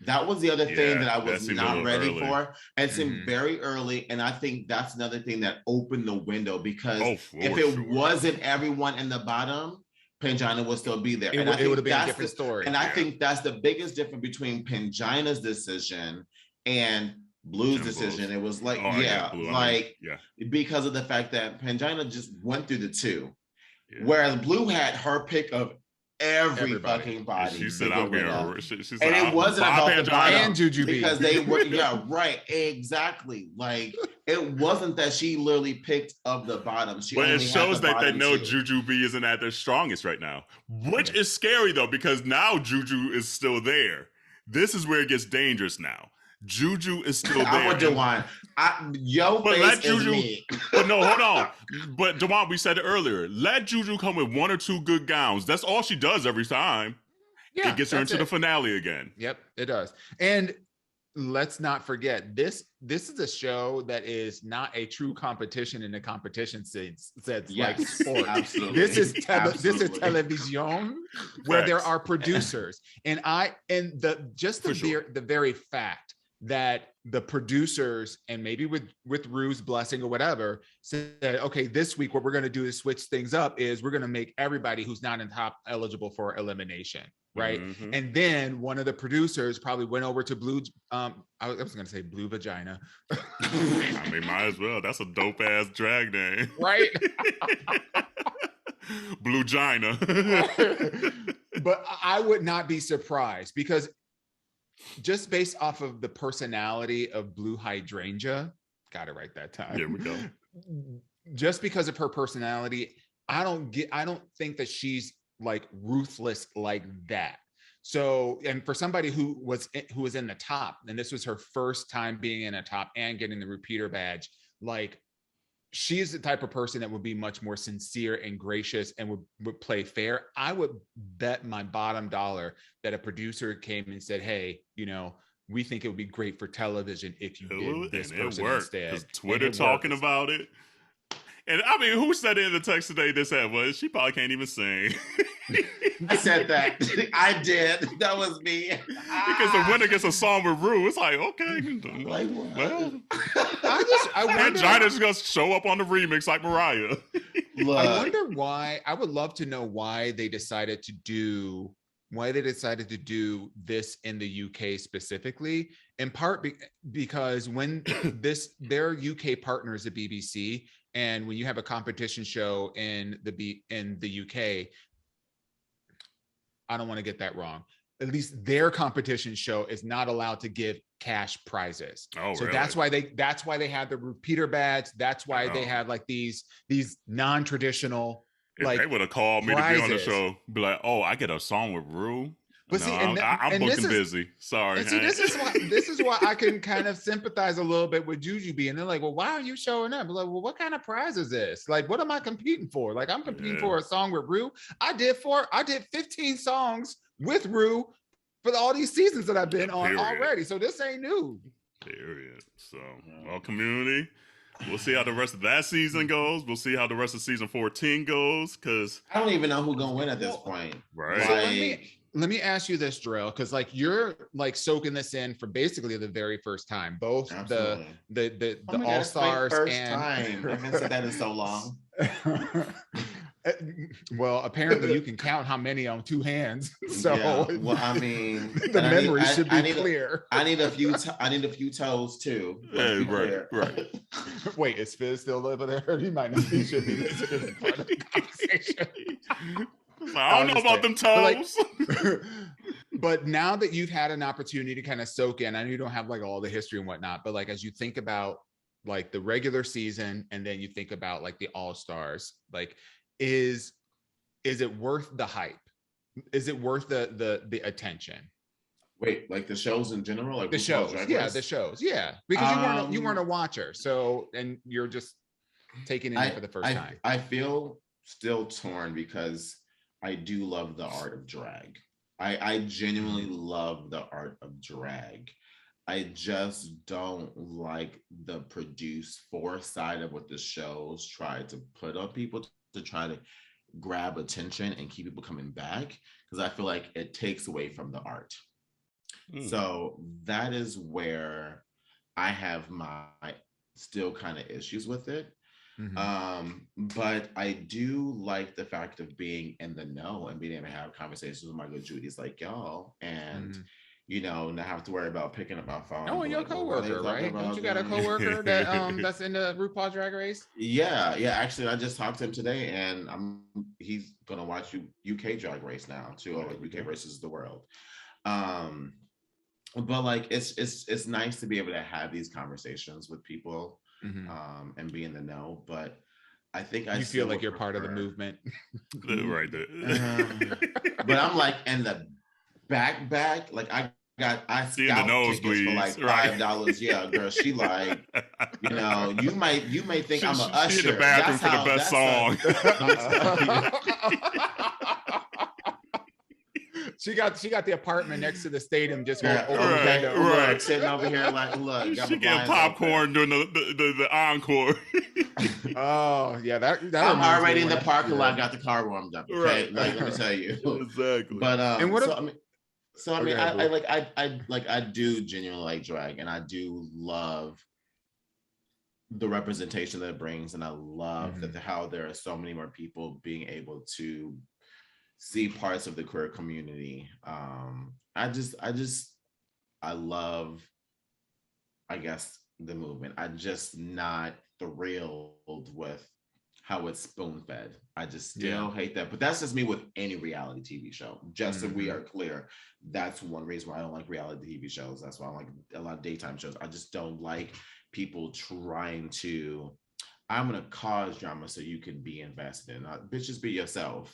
S3: That was the other thing that I was not ready for. And it seemed very early. And I think that's another thing that opened the window, because if it wasn't everyone in the bottom, Pangina would still be there.
S1: It would have been a different story.
S3: And I think that's the biggest difference between Pangina's decision and Blue's decision. It was because of the fact that Pangina just went through the 2, whereas Blue had her pick of everybody. Fucking body.
S2: She said, "I'm here." And
S3: it wasn't about the bottom
S1: and Juju
S3: because they were exactly. It wasn't that she literally picked of the bottom.
S2: But it shows that they know Juju B isn't at their strongest right now, which is scary though, because now Juju is still there. This is where it gets dangerous now. Juju is still there.
S3: I'm with DeJuan. Is me.
S2: But no, hold on. But DeJuan, we said it earlier. Let Juju come with 1 or 2 good gowns. That's all she does every time. Yeah, it gets her into the finale again.
S1: Yep, it does. And let's not forget, this is a show that is not a true competition in the competition sense like sport.
S3: Absolutely.
S1: This is television where there are producers. The very fact that the producers, and maybe with Rue's blessing or whatever, said, okay, this week what we're going to do to switch things up is we're going to make everybody who's not in top eligible for elimination, right? Mm-hmm. And then one of the producers probably went over to Blue, I was going to say Blue Vagina.
S2: I mean, might as well. That's a dope ass drag name.
S1: Right?
S2: Blue Gina.
S1: But I would not be surprised, because just based off of the personality of Blue Hydrangea, got it right that time.
S2: Here we go.
S1: Just because of her personality, I don't think that she's ruthless like that. So, and for somebody who was in the top, and this was her first time being in a top and getting the repeater badge, she's the type of person that would be much more sincere and gracious and would play fair. I would bet my bottom dollar that a producer came and said, hey, we think it would be great for television if you did this person instead.
S2: Twitter talking about it. And I mean, who said in the text today that said, well, she probably can't even sing.
S3: I said that. I did. That was me.
S2: Because the winner gets a song with Rue. It's like, okay.
S3: Like,
S2: well,
S1: I wonder,
S2: Gina's going to show up on the remix like Mariah.
S3: Look,
S1: I wonder why. I would love to know why they decided to do this in the UK specifically. In part because when their UK partner is the BBC, and when you have a competition show in the UK, I don't want to get that wrong. At least their competition show is not allowed to give cash prizes.
S2: Oh,
S1: so
S2: really?
S1: that's why they have the repeater badge. That's why they have like these non-traditional.
S2: If
S1: like
S2: they would have called me
S1: prizes.
S2: to be on the show, be like, "Oh, I get a song with Rue."
S1: But
S2: no,
S1: see,
S2: I'm booking busy. Sorry.
S1: And see, this is why I can kind of sympathize a little bit with Jujubee. And they're like, "Well, why are you showing up?" I'm like, "Well, what kind of prize is this? Like, what am I competing for? Like, I'm competing for a song with Rue. I did 15 songs with Rue for all these seasons that I've been on already. So this ain't new."
S2: Period. So, well, community. We'll see how the rest of that season goes. We'll see how the rest of season 14 goes. Because
S3: I don't even know who's gonna win at this point.
S2: Right.
S1: So let me ask you this, Drill, because like you're like soaking this in for basically the very first time. Both
S3: Absolutely.
S1: the All Stars and
S3: I haven't said that in so long.
S1: Well, apparently you can count how many on two hands. So
S3: yeah. Well, I mean,
S1: the memory should be clear.
S3: I need a few toes too.
S2: Hey, right.
S1: Wait, is Fizz still over there? He might not. He should be listening in part of the conversation.
S2: I don't know about them toes.
S1: But now that you've had an opportunity to kind of soak in, I know you don't have like all the history and whatnot, but like as you think about like the regular season and then you think about like the All Stars, like is it worth the hype? Is it worth the attention?
S3: Wait, like the shows in general, like
S1: the shows, the shows, because you weren't a watcher, so and you're just taking it in for the first time.
S3: I feel still torn because I do love the art of drag. I genuinely love the art of drag. I just don't like the produce force side of what the shows try to put on people to try to grab attention and keep people coming back, because I feel like it takes away from the art. So that is where I have my still kind of issues with it. But I do like the fact of being in the know and being able to have conversations with my good Judy's like y'all, and you know, not have to worry about picking up my phone.
S1: Oh, and your coworker, right? Don't you got a coworker that that's in the RuPaul Drag Race? Yeah. Actually, I just talked to him today, and he's gonna watch UK Drag Race now too, or like UK versus the world. But like it's nice to be able to have these conversations with people and be in the know. But I think I feel like you're part of the movement,
S2: right there.
S3: But I'm like in the back, like I
S2: see in the nosebleeds
S3: for like $5. Yeah, girl, she like, you know, you may think I'm an usher.
S2: She in the bathroom for the best song.
S1: She got the apartment next to the stadium, just
S3: right. Sitting over here like, look,
S2: she getting popcorn during the encore.
S1: Oh yeah, that
S3: I'm already in the parking lot, got the car warmed up. Okay, right. Like let me tell you
S2: exactly.
S3: But
S1: and what
S3: I do genuinely like drag, and I do love the representation that it brings, and I love that how there are so many more people being able to see parts of the queer community. I love, I guess, the movement. I'm just not thrilled with how it's spoon-fed. I just still hate that. But that's just me with any reality TV show. Just so we are clear, that's one reason why I don't like reality TV shows. That's why I like a lot of daytime shows. I just don't like people trying to, I'm gonna cause drama so you can be invested in. Bitch, just be yourself.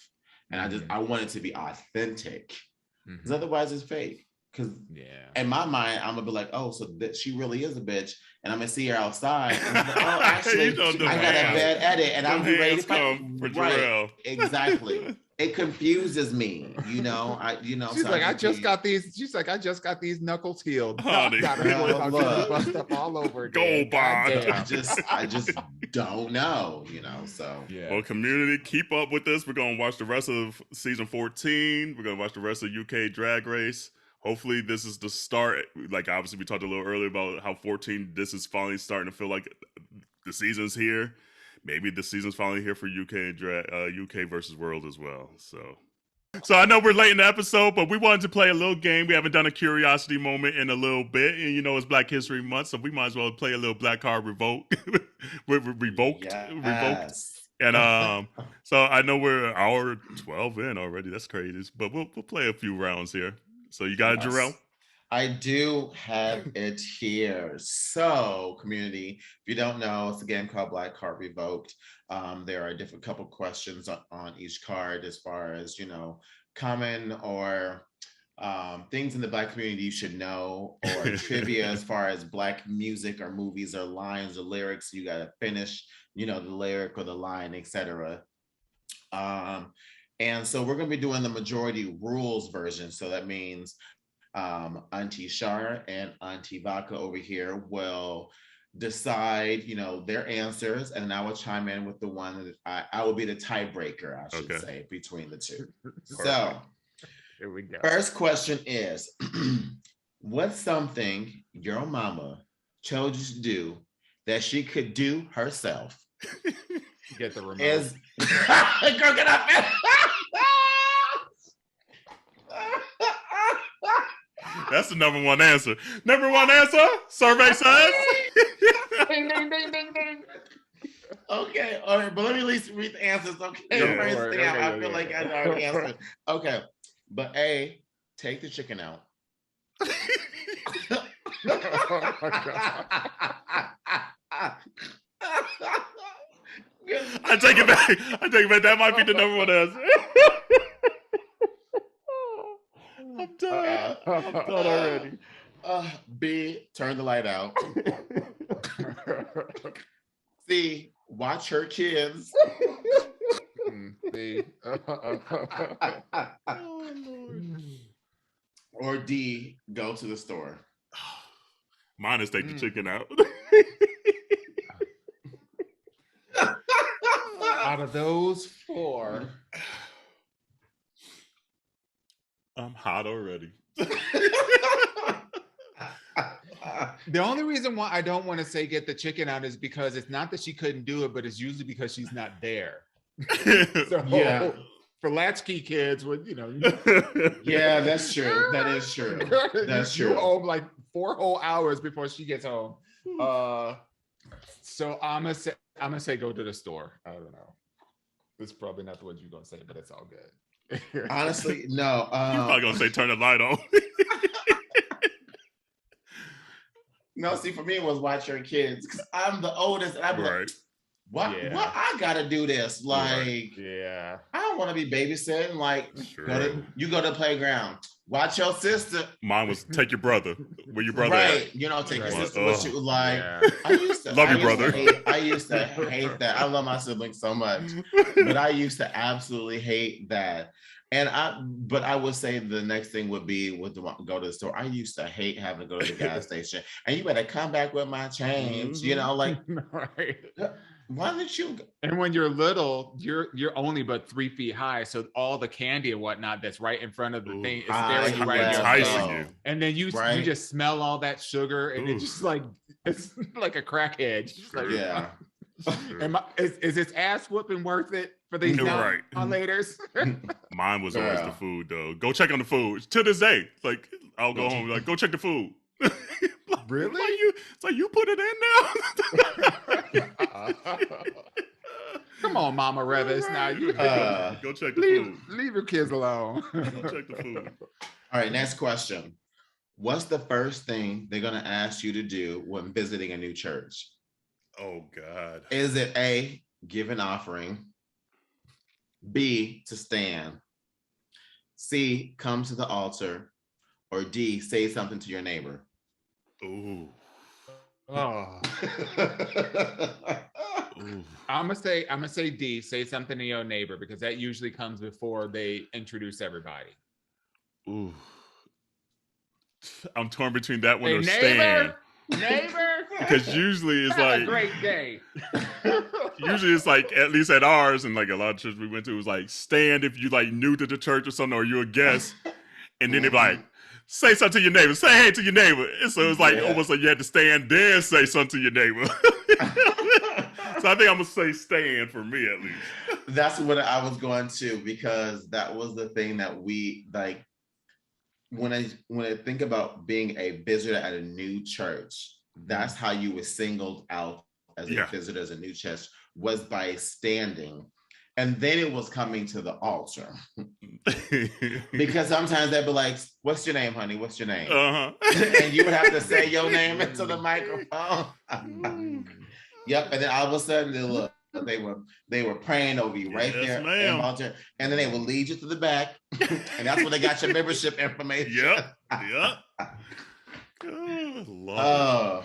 S3: And I want it to be authentic, because otherwise it's fake. Because in my mind, I'm gonna be like, oh, so she really is a bitch, and I'm gonna see her outside. And I'm like, oh, actually, I got a bad edit, and I'm ready to fight. Right, exactly. It confuses me, you know.
S1: She's like, I just got these knuckles healed. Got bust up all over again.
S2: Gold bond.
S3: I just don't know, you know. So
S1: Yeah.
S2: Well, community, keep up with this. We're gonna watch the rest of season 14. We're gonna watch the rest of UK Drag Race. Hopefully, this is the start. Like, obviously, we talked a little earlier about how 14. This is finally starting to feel like the season's here. Maybe the season's finally here for UK versus World as well. So I know we're late in the episode, but we wanted to play a little game. We haven't done a curiosity moment in a little bit, and you know it's Black History Month, so we might as well play a little Black Card Revoked. Revoked. And so I know we're an hour 12 in already. That's crazy, but we'll play a few rounds here. So you got it, Jarrell?
S3: I do have it here. So, community, if you don't know, it's a game called Black Card Revoked. There are a different couple questions on each card as far as, you know, common or things in the Black community you should know, or trivia as far as Black music or movies or lines or lyrics. You got to finish, you know, the lyric or the line, etc. And so we're going to be doing the majority rules version. So that means Auntie Shar and Auntie Vodka over here will decide, you know, their answers, and I will chime in with the one that I will be the tiebreaker, I should say, between the two. So
S1: here we go.
S3: First question is, what's something your mama told you to do that she could do herself?
S1: Get the remote.
S3: Girl, get up.
S2: That's the number one answer. Number one answer, survey says.
S1: Ding, ding, ding, ding, ding.
S3: Okay, all right, but let me at least read the answers. Okay, I feel like I know the answer. Okay, but A, take the chicken out.
S1: Oh my God.
S2: I take it back. That might be the number one answer. I'm done. I'm done already.
S3: B, turn the light out. C, watch her kids.
S1: C.
S3: Or D, go to the store.
S2: Mine is take the chicken out.
S1: Out of those four,
S2: I'm hot already.
S1: the only reason why I don't want to say get the chicken out is because it's not that she couldn't do it, but it's usually because she's not there. So,
S3: yeah.
S1: For latchkey kids, with you know,
S3: yeah, that's true. That is true. That's true.
S1: You're home like 4 whole hours before she gets home. So I'm gonna say go to the store. I don't know. It's probably not the word you're gonna say, but it's all good.
S3: Honestly, no.
S2: You're probably gonna say turn the light on.
S3: No, see, for me it was watch your kids because I'm the oldest, and I'm like, what? I gotta do this? Like,
S1: yeah,
S3: I don't want to be babysitting. Like, you go to the playground. Watch your sister.
S2: Mine was take your brother. Where your brother at?
S3: You know, take your sister with you. Like,
S1: yeah.
S3: I used to
S2: love your brother.
S3: I used to hate that. I love my siblings so much, but I used to absolutely hate that. But I would say the next thing would be go to the store. I used to hate having to go to the gas station, and you better come back with my change. You know, like,
S1: right.
S3: Why didn't you?
S1: And when you're little, you're only but 3 feet high, so all the candy and whatnot that's right in front of the thing is staring you right in your face. And then you just smell all that sugar, and it's just like it's like a crackhead. Like,
S3: yeah.
S1: Is this ass whooping worth it for these laters?
S2: Mine was always the food, though. Go check on the food. To this day, like I'll go home, like go check the food.
S1: Really?
S2: It's like you put it in now.
S1: Come on, Mama Revis. Now you
S2: go check the food.
S1: Leave your kids alone.
S2: Go check the food.
S3: All right, next question. What's the first thing they're gonna ask you to do when visiting a new church?
S2: Oh God.
S3: Is it A, give an offering? B, to stand? C, come to the altar? Or D, say something to your neighbor?
S2: Ooh.
S1: Oh. I'm gonna say D, say something to your neighbor, because that usually comes before they introduce everybody.
S2: Ooh. I'm torn between that one or stand.
S1: Neighbor,
S2: Because usually it's
S1: have
S2: like
S1: a great day.
S2: usually it's like, at least at ours and like a lot of churches we went to, it was like stand if you like new to the church or something, or you're a guest, and then they'd be like, say something to your neighbor, say hey to your neighbor. And so it was like almost like you had to stand there and say something to your neighbor. So I think I'm gonna say stand for me at least.
S3: That's what I was going to, because that was the thing that we like. When I think about being a visitor at a new church, that's how you were singled out as a visitor, as a new church, was by standing. And then it was coming to the altar. Because sometimes they'd be like, what's your name, honey? What's your name? And you would have to say your name into the microphone. Yep. And then all of a sudden they were praying over you right there in the altar. And then they would lead you to the back. And that's where they got your membership information.
S2: Yep.
S1: Oh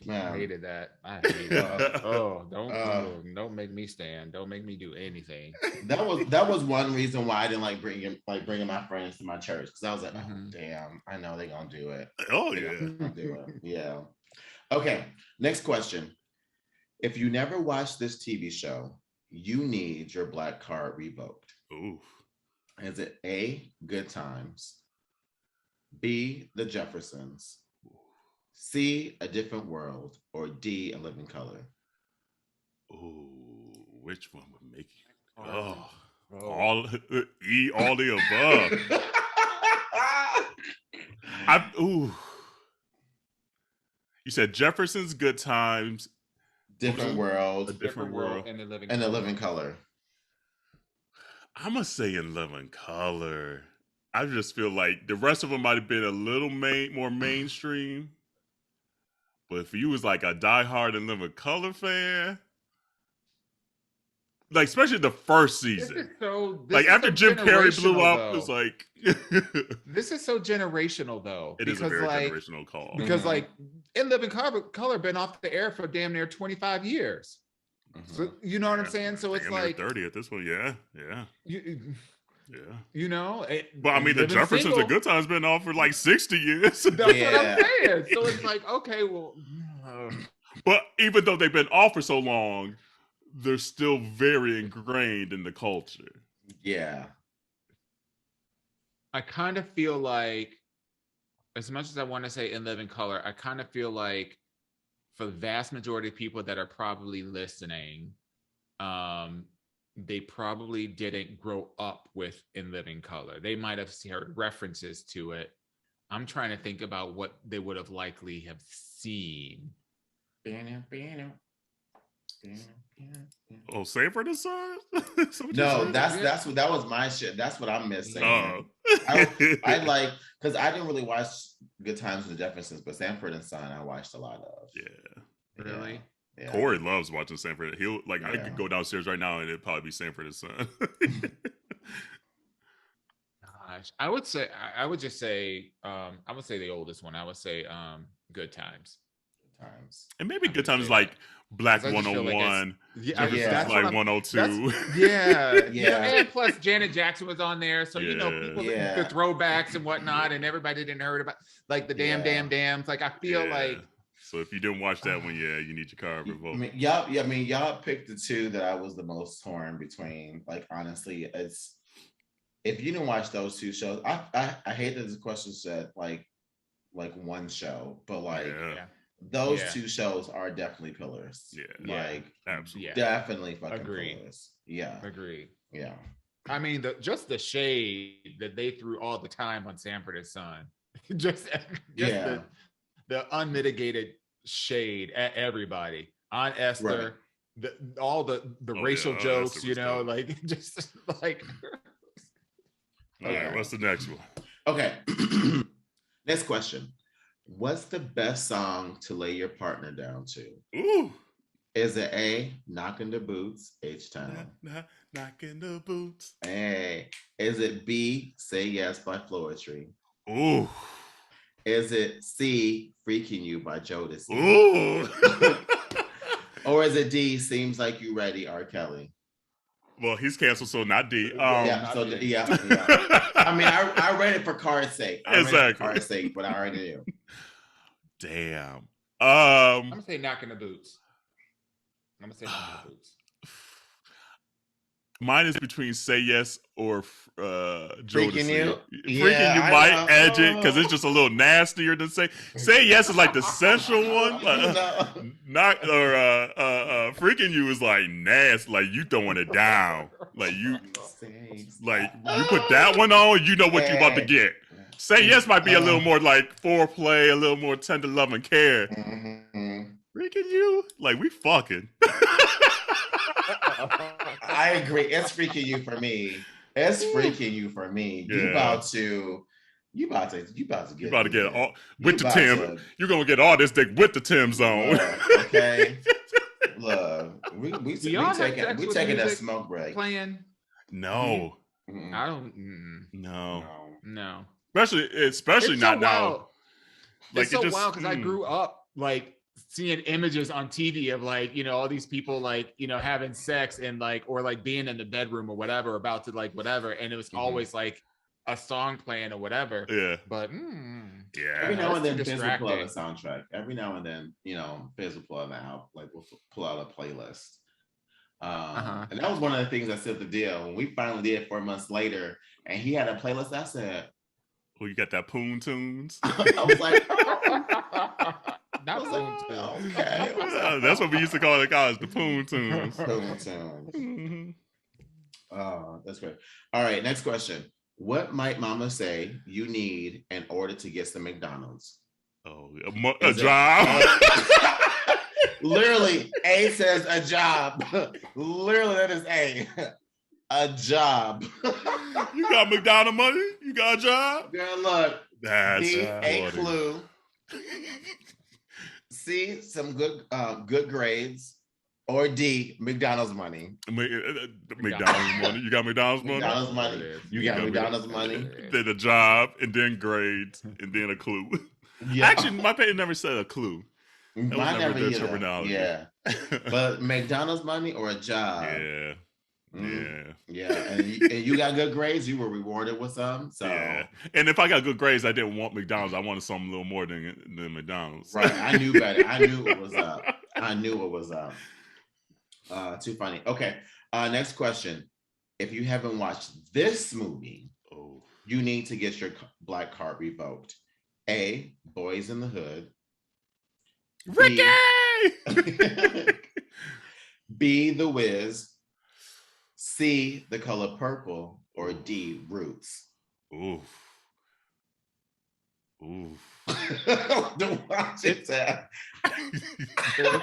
S1: man, I hated that. I hated that. Don't make me stand. Don't make me do anything.
S3: That was one reason why I didn't like bringing my friends to my church, because I was like, oh damn, I know they're gonna do it.
S2: Oh yeah,
S3: do it. Yeah. Okay. Next question. If you never watched this TV show, you need your Black Card revoked.
S2: Ooh.
S3: Is it A, Good Times, B, The Jeffersons, C, A Different World, or D, A Living Color?
S2: Ooh, which one would make it? All the above. You said Jefferson's, Good Times,
S3: Different World,
S2: A Different World,
S3: and A Living Color.
S2: I'm gonna say In Living Color. I just feel like the rest of them might have been a little more mainstream, but if you was like a diehard In Living Color fan, like especially the first season, like after Jim Carrey blew up, it's like
S1: this is so generational though.
S2: It is a very generational call,
S1: because like In Living Color been off the air for damn near 25 years. So you know what I'm saying? So it's like
S2: 30 at this point. Yeah.
S1: You know,
S2: but I mean, the Jeffersons and Good Times been off for like 60 years.
S1: That's what I'm saying. So it's like, okay, well,
S2: but even though they've been off for so long, they're still very ingrained in the culture.
S3: Yeah.
S1: I kind of feel like, as much as I want to say In Living Color, I kind of feel like for the vast majority of people that are probably listening, they probably didn't grow up with In Living Color. They might have heard references to it. I'm trying to think about what they would have likely have seen.
S2: Oh, Sanford and Son?
S3: No, that was my shit. That's what I'm missing. I like, because I didn't really watch Good Times with the Jeffersons, but Sanford and Son I watched a lot of.
S2: Yeah.
S1: Really?
S3: Yeah.
S2: Corey loves watching Sanford. He'll like I could go downstairs right now and it'd probably be Sanford and Son.
S1: Gosh, I would say I would say the oldest one. I would say Good Times.
S2: And maybe Good Times is like Black 101. Jefferson's like 102.
S1: And plus Janet Jackson was on there, so you know people the throwbacks and whatnot, and everybody didn't heard about like the damn. Like I feel like.
S2: So if you didn't watch that one, you need your card revoked.
S3: Y'all picked the two that I was the most torn between. Like honestly, it's if you didn't watch those two shows, I hate that this question said like one show, but like those two shows are definitely pillars.
S2: Absolutely,
S3: definitely fucking pillars.
S1: Agree.
S3: Yeah.
S1: I mean, just the shade that they threw all the time on Sanford and Son, just the unmitigated shade at everybody, on Esther, all the racial jokes, you know, like just like.
S2: All right, what's the next one?
S3: Okay, next question. What's the best song to lay your partner down to?
S2: Ooh.
S3: Is it A, Knockin' the Boots, H-Town?
S2: Knockin' the Boots.
S3: Hey. Is it B, Say Yes by Florid?
S2: Ooh.
S3: Is it C, Freaking You by Jodeci?
S2: Ooh.
S3: Or is it D, Seems Like You Ready, R. Kelly?
S2: Well, he's canceled, so not D.
S3: I mean, I read it for card's sake. But I already knew.
S2: Damn.
S1: I'm gonna say Knocking the Boots.
S2: Mine is between Say Yes or
S3: Freaking
S2: Jodeci.
S3: You?
S2: Freaking You
S3: Yeah,
S2: might edge it because it's just a little nastier than Say Yes is like the sensual one. Not or Freaking You is like nasty, like you throwing it down. Like you put that one on, you know what you're about to get. Say Yes might be a little more like foreplay, a little more tender love and care. Freaking You, like we fucking.
S3: I agree. It's Freaking You for me. It's Freaking You for me.
S2: Yeah.
S3: You about to get
S2: all with the Tim. You're gonna get all this dick with the Tim's on.
S3: Okay. Look, we taking a smoke break.
S1: Playing?
S2: No.
S1: I don't. No.
S2: Especially not now.
S1: Like, it's so wild because I grew up like seeing images on TV of like, you know, all these people like, you know, having sex and like, or like being in the bedroom or whatever, about to like whatever. And it was always like a song playing or whatever.
S2: Yeah.
S1: But
S2: yeah.
S3: Every now and then Fizz will pull out a soundtrack. Every now and then, you know, Fizz will pull out we'll pull out a playlist. And that was one of the things I said the deal. When we finally did 4 months later and he had a playlist, I said,
S2: "Oh, you got that Poon Tunes?"
S3: I was like,
S2: okay. That's what we used to call it in college, the Poon Tunes.
S3: Poon Tunes. Oh, that's great. All right, next question. What might mama say you need in order to get some McDonald's?
S2: Oh, a job.
S3: Literally, A says a job. Literally, that is A. A job.
S2: You got McDonald's money? You got a job?
S3: Girl, look.
S2: That's
S3: B, a clue. C, some good grades. Or D, McDonald's money.
S2: McDonald's money. You got McDonald's money?
S3: McDonald's money. You got McDonald's money.
S2: Then a job, and then grades, and then a clue. Yeah. Actually, my parents never said a clue. That was never their terminology.
S3: Yeah. But McDonald's money or a job?
S2: Yeah.
S3: Yeah. And you got good grades, you were rewarded with some. So
S2: yeah. And if I got good grades, I didn't want McDonald's. I wanted something a little more than McDonald's.
S3: Right. I knew better. I knew what was up. Too funny. Okay. Next question. If you haven't watched this movie, you need to get your Black Card revoked. A, Boys in the Hood.
S2: Ricky!
S3: B, The Wiz. C, The Color Purple. Or D, Roots.
S2: Oof.
S3: Don't watch it.
S1: It's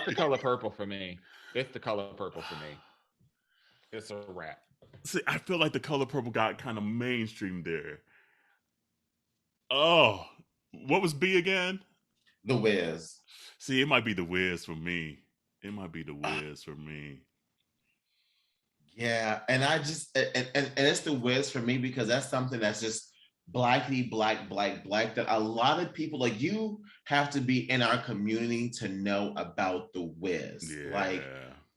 S1: The Color Purple for me. It's a wrap.
S2: See, I feel like The Color Purple got kind of mainstream there. Oh, what was B again?
S3: The Wiz.
S2: See, it might be The Wiz for me.
S3: Yeah, and I just and it's The Wiz for me because that's something that's just black that a lot of people, like, you have to be in our community to know about The Wiz. Yeah. Like,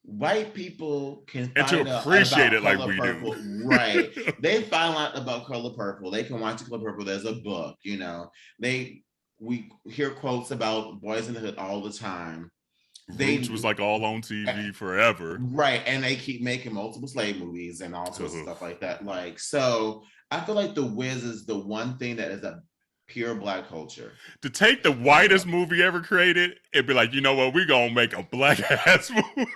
S3: white people can
S2: and
S3: find
S2: to appreciate it like we
S3: Purple.
S2: do.
S3: Right. They find out about Color Purple. They can watch Color Purple. There's a book, you know. We hear quotes about Boys in the Hood all the time.
S2: Roots was like all on TV forever.
S3: Right. And they keep making multiple slave movies and all sorts of stuff like that. Like, so I feel like The Wiz is the one thing that is a pure black culture.
S2: To take the whitest movie ever created, it'd be like, you know what, we're gonna make a black ass movie.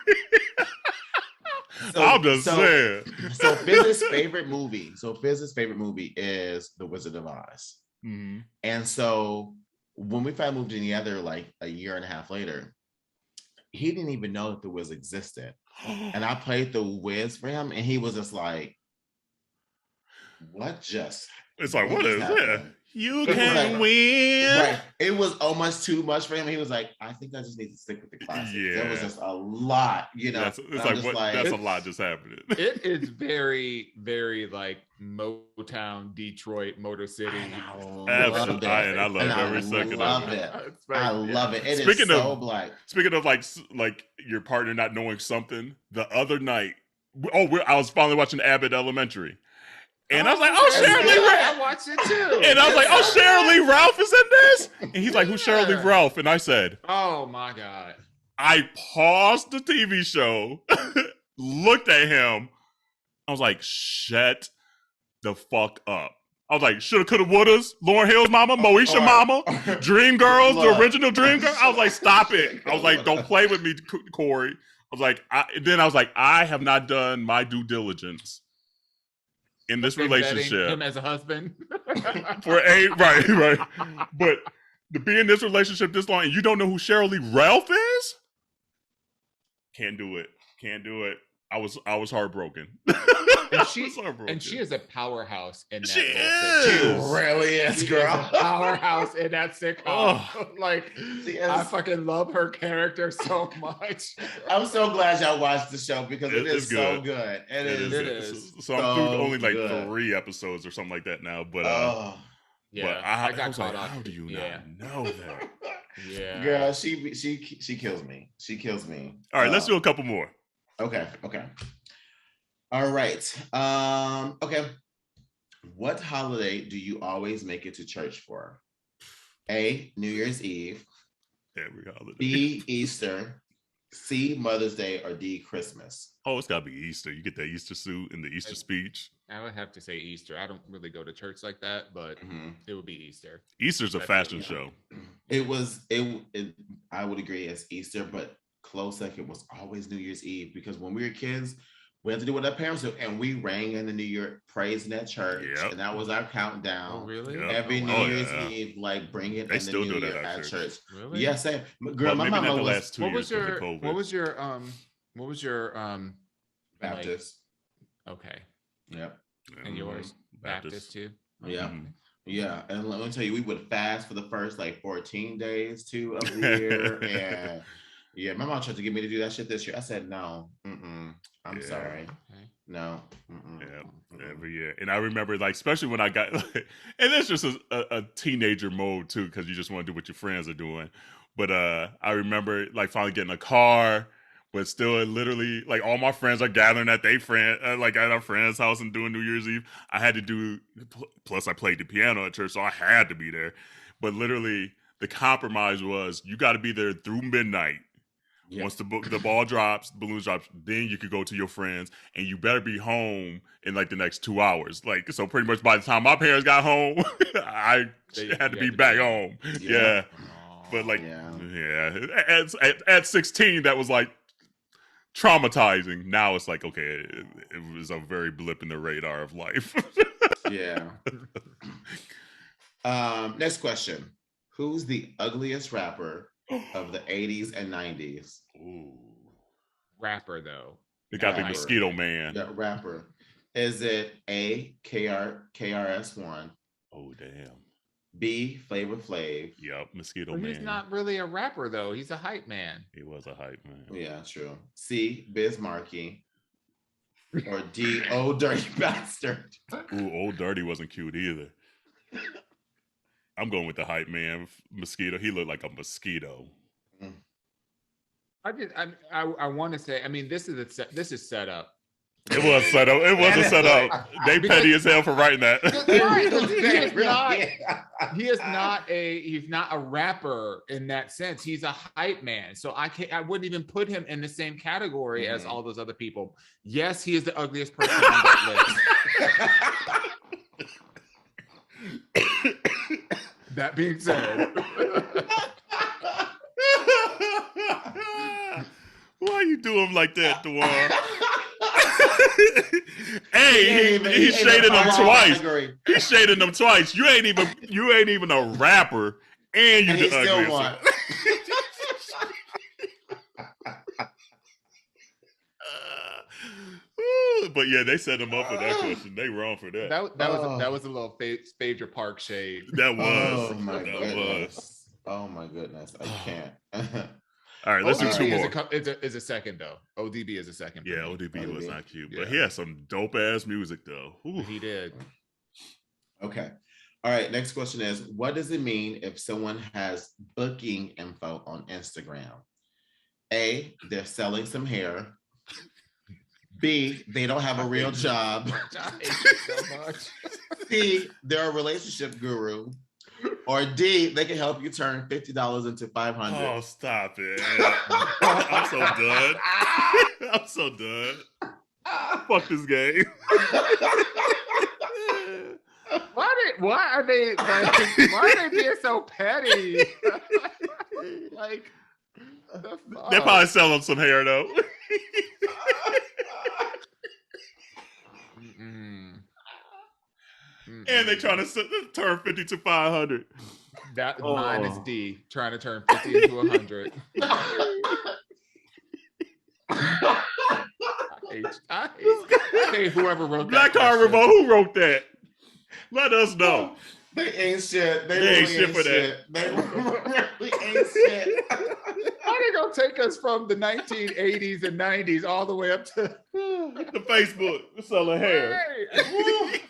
S2: I'm just saying.
S3: So Fizz's favorite movie is The Wizard of Oz.
S2: Mm-hmm.
S3: And so when we finally moved in together like a year and a half later, he didn't even know that The Wiz existed. And I played The Wiz for him and he was just like, what is
S2: that? You can win.
S3: Right. It was almost too much for him. He was like, I think I just need to stick with the classics.
S2: Yeah.
S3: There was just a lot, you know.
S2: That's a lot just happening.
S1: It is very, very like Motown, Detroit, Motor City.
S2: Absolutely. And I love every second of it.
S3: I love it. It is so black.
S2: Speaking of like your partner not knowing something, the other night, I was finally watching Abbott Elementary. And I was like, oh, Sheryl Lee Ralph.
S1: I watched it too.
S2: And I was like, oh, Sheryl Lee Ralph is in this? And he's like, who's Sheryl Lee Ralph? And I said,
S1: oh my God.
S2: I paused the TV show, looked at him. I was like, shut the fuck up. I was like, shoulda, coulda, wouldas, Lauryn Hill's mama, Moesha mama, Dream Girls, the original Dream Girl. I was like, stop it. I was like, don't play with me, Corey. I was like, I have not done my due diligence in this relationship.
S1: Him as a husband.
S2: Right. But to be in this relationship this long and you don't know who Sheryl Lee Ralph is? Can't do it. I was heartbroken.
S1: And she is a powerhouse in that.
S2: She
S3: really is, girl.
S1: She is a powerhouse in that sitcom. Like, I fucking love her character so much.
S3: I'm so glad y'all watched the show because it is so good. It is.
S2: So I'm through only like 3 episodes or something like that now. But
S1: yeah,
S2: I
S1: got
S2: was
S1: caught
S2: like,
S1: up.
S2: how do you not know that?
S1: Yeah,
S3: girl, she kills me. She kills me.
S2: All right, let's do a couple more.
S3: Okay. All right. Okay. What holiday do you always make it to church for? A, New Year's Eve.
S2: Every holiday.
S3: B, Easter. C, Mother's Day, or D, Christmas.
S2: Oh, it's gotta be Easter. You get that Easter suit and the Easter speech.
S1: I would have to say Easter. I don't really go to church like that, but it would be Easter.
S2: Easter's a fashion show.
S3: I would agree it's Easter, but close second was always New Year's Eve because when we were kids, we had to do what our parents do, and we rang in the New Year praise in that church, and that was our countdown.
S1: Oh, really?
S2: Yep.
S3: Every New Year's Eve, like bring it in the New Year at church.
S1: Really?
S3: Yes, yeah, girl. My mama was.
S1: What was your
S3: Baptist?
S1: Like, okay.
S3: Yep.
S1: And yours Baptist too.
S3: Yeah. Yeah, and let me tell you, we would fast for the first like 14 days too of the year, and yeah, my mom tried to get me to do that shit this year. I said no. I'm sorry. Okay. No.
S2: Every year. And I remember, like, especially when I got, and it's just a teenager mode too, because you just want to do what your friends are doing. But I remember, like, finally getting a car, but still, literally, like, all my friends are gathering at like at our friend's house and doing New Year's Eve. I had to do. Plus, I played the piano at church, so I had to be there. But literally, the compromise was you got to be there through midnight. Yeah. Once the ball drops, the balloons drops, then you could go to your friends, and you better be home in like the next 2 hours. Like, so pretty much by the time my parents got home, I had to be back home. Yeah. But like, at 16, that was like traumatizing. Now it's like, okay, it was a very blip in the radar of life.
S3: Yeah. Next question. Who's the ugliest rapper of the 80s and 90s?
S2: Ooh.
S1: Rapper, though.
S2: It got the Mosquito Man.
S3: Yeah, rapper. Is it A, KRS-One?
S2: Oh, damn.
S3: B, Flavor Flav?
S2: Yep, Mosquito Man.
S1: He's not really a rapper, though. He's a hype man.
S2: He was a hype man.
S3: Yeah, true. C, Biz Markie? Or D, Old Dirty Bastard?
S2: Ooh, Old Dirty wasn't cute either. I'm going with the hype man, Mosquito. He looked like a mosquito.
S1: I want to say. I mean, this is set up.
S2: It was set up. It was a setup. They petty as hell for writing that.
S1: He's not a rapper in that sense. He's a hype man. So I wouldn't even put him in the same category as all those other people. Yes, he is the ugliest person on that list. That being said,
S2: why you do him like that, Dwan? Hey, he shaded them twice. He shaded them twice. You ain't even a rapper, and you the ugliest. But yeah, they set him up for that question. They wrong for that.
S1: That was a little Phaedra Park shade.
S2: That was.
S3: Oh my goodness. Oh my goodness. I can't.
S2: All right, let's do 2 more.
S1: Is a second though. ODB is a second.
S2: Yeah, ODB was not cute, but he had some dope ass music though. Ooh.
S1: He did.
S3: Okay. All right. Next question is: what does it mean if someone has booking info on Instagram? A, they're selling some hair. B, they don't have a real job.
S1: I hate you so much.
S3: C, they're a relationship guru. Or D, they can help you turn $50 into $500.
S2: Oh, stop it. I'm so done. I'm so done. Fuck this game.
S1: Why are they being so petty? Like,
S2: They're probably selling some hair though. And they trying to turn 50 to 500.
S1: That mine is D, trying to turn 50 into 100. I hate whoever wrote
S2: Black
S1: that.
S2: Card Revoked. Who wrote that? Let us know.
S3: They ain't shit.
S2: They really ain't shit for that.
S3: They really ain't shit.
S1: How they gonna take us from the 1980s and 90s all the way up to
S2: the Facebook selling hair?
S1: Right.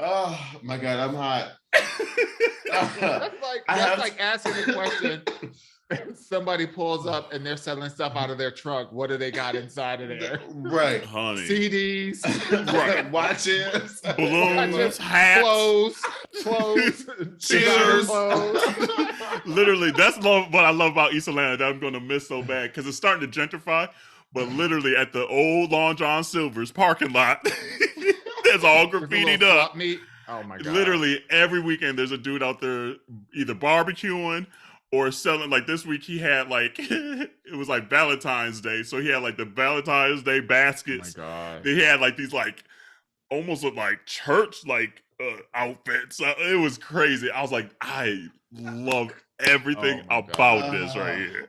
S3: Oh my God, I'm hot.
S1: That's like asking a question. Somebody pulls up and they're selling stuff out of their trunk. What do they got inside of there?
S3: Right,
S2: honey.
S3: CDs, right, watches,
S2: balloons, hats,
S3: clothes,
S2: shoes. Literally, that's what I love about East Atlanta that I'm going to miss so bad because it's starting to gentrify. But literally, at the old Long John Silver's parking lot, there's all graffitied up.
S1: Oh my God!
S2: Literally every weekend, there's a dude out there either barbecuing or selling. Like this week, he had like it was like Valentine's Day, so he had like the Valentine's Day baskets.
S1: Oh my God!
S2: He had like these like almost look like church like outfits. It was crazy. I was like, I love everything about this right here.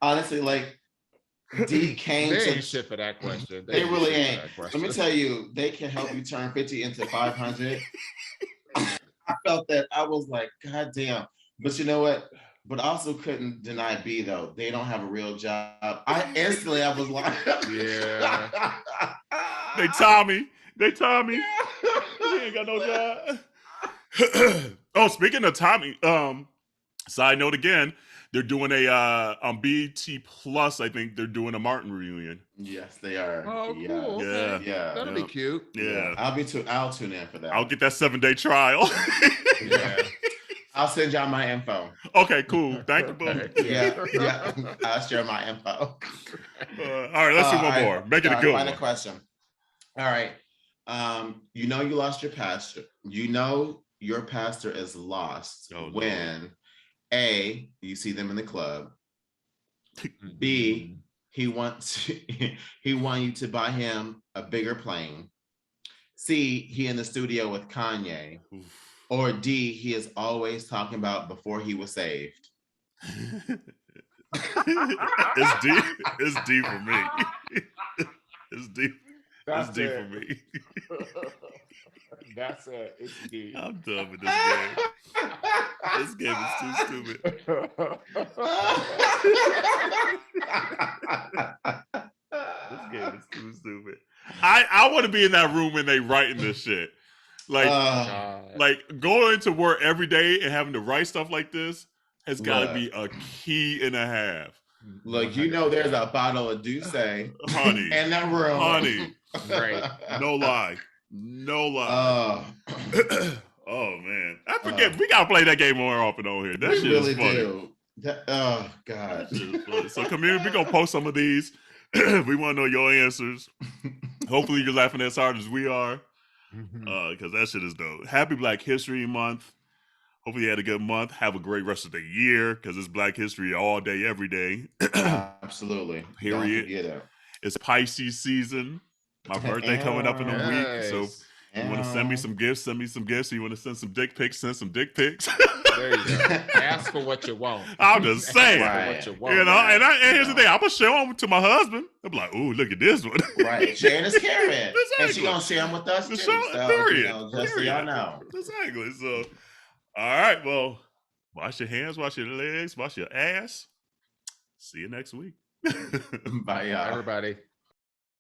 S3: Honestly, like. D came
S1: they
S3: to
S1: ain't shit for that question.
S3: They really ain't. Let me tell you, they can help you turn 50 into 500. I felt that. I was like, God damn. But you know what? But also couldn't deny B though. They don't have a real job. I was like,
S2: yeah. They Tommy. He ain't got no job. Oh, speaking of Tommy, side note again. They're doing a on BET Plus. I think they're doing a Martin reunion.
S3: Yes, they are.
S1: Oh, cool.
S2: Yeah,
S3: yeah,
S1: that'll be cute.
S2: Yeah,
S3: I'll tune in for that.
S2: I'll get that 7-day trial.
S3: Yeah, I'll send y'all my info.
S2: Okay, cool. Thank you, boo.
S3: Yeah. I'll share my info.
S2: All right, let's do one more. Make it a good one.
S3: Final question. All right. You know you lost your pastor. You know your pastor is lost when. A, you see them in the club. B, he wants you to buy him a bigger plane. C, he in the studio with Kanye. Or D, he is always talking about before he was saved.
S2: It's D. It's D for me. It's D. It's D for me.
S1: That's it. It's D.
S2: I'm done with this game. This game is too stupid. This game is too stupid. I want to be in that room when they writing this shit. Like going to work every day and having to write stuff like this has got to be a key and a half.
S3: Look, you know there's a bottle of Douce,
S2: honey,
S3: in that room.
S2: Honey,
S1: right?
S2: No lie. Oh man, I forget. We gotta play that game more often on here. That shit really is funny.
S3: Do. Oh God.
S2: So community, we gonna post some of these. We want to know your answers. Hopefully you're laughing as hard as we are, because that shit is dope. Happy Black History Month. Hopefully you had a good month. Have a great rest of the year, because it's Black History all day, every day.
S3: Absolutely.
S2: Period. It's Pisces season. My birthday coming up in a week, so you want to send me some gifts? Send me some gifts. You want to send some dick pics? Send some dick pics.
S1: There you go. Ask for what you want.
S2: I'm just saying.
S1: What you want,
S2: you know, and here's the thing. I'm gonna show them to my husband. I'm like, ooh, look at this one.
S3: Right. Sharing is caring. And she gonna share them with us too.
S2: Period.
S3: You know, just so y'all know.
S2: Exactly. So, all right. Well, wash your hands, wash your legs, wash your ass. See you next week.
S3: Bye, y'all.
S1: Everybody.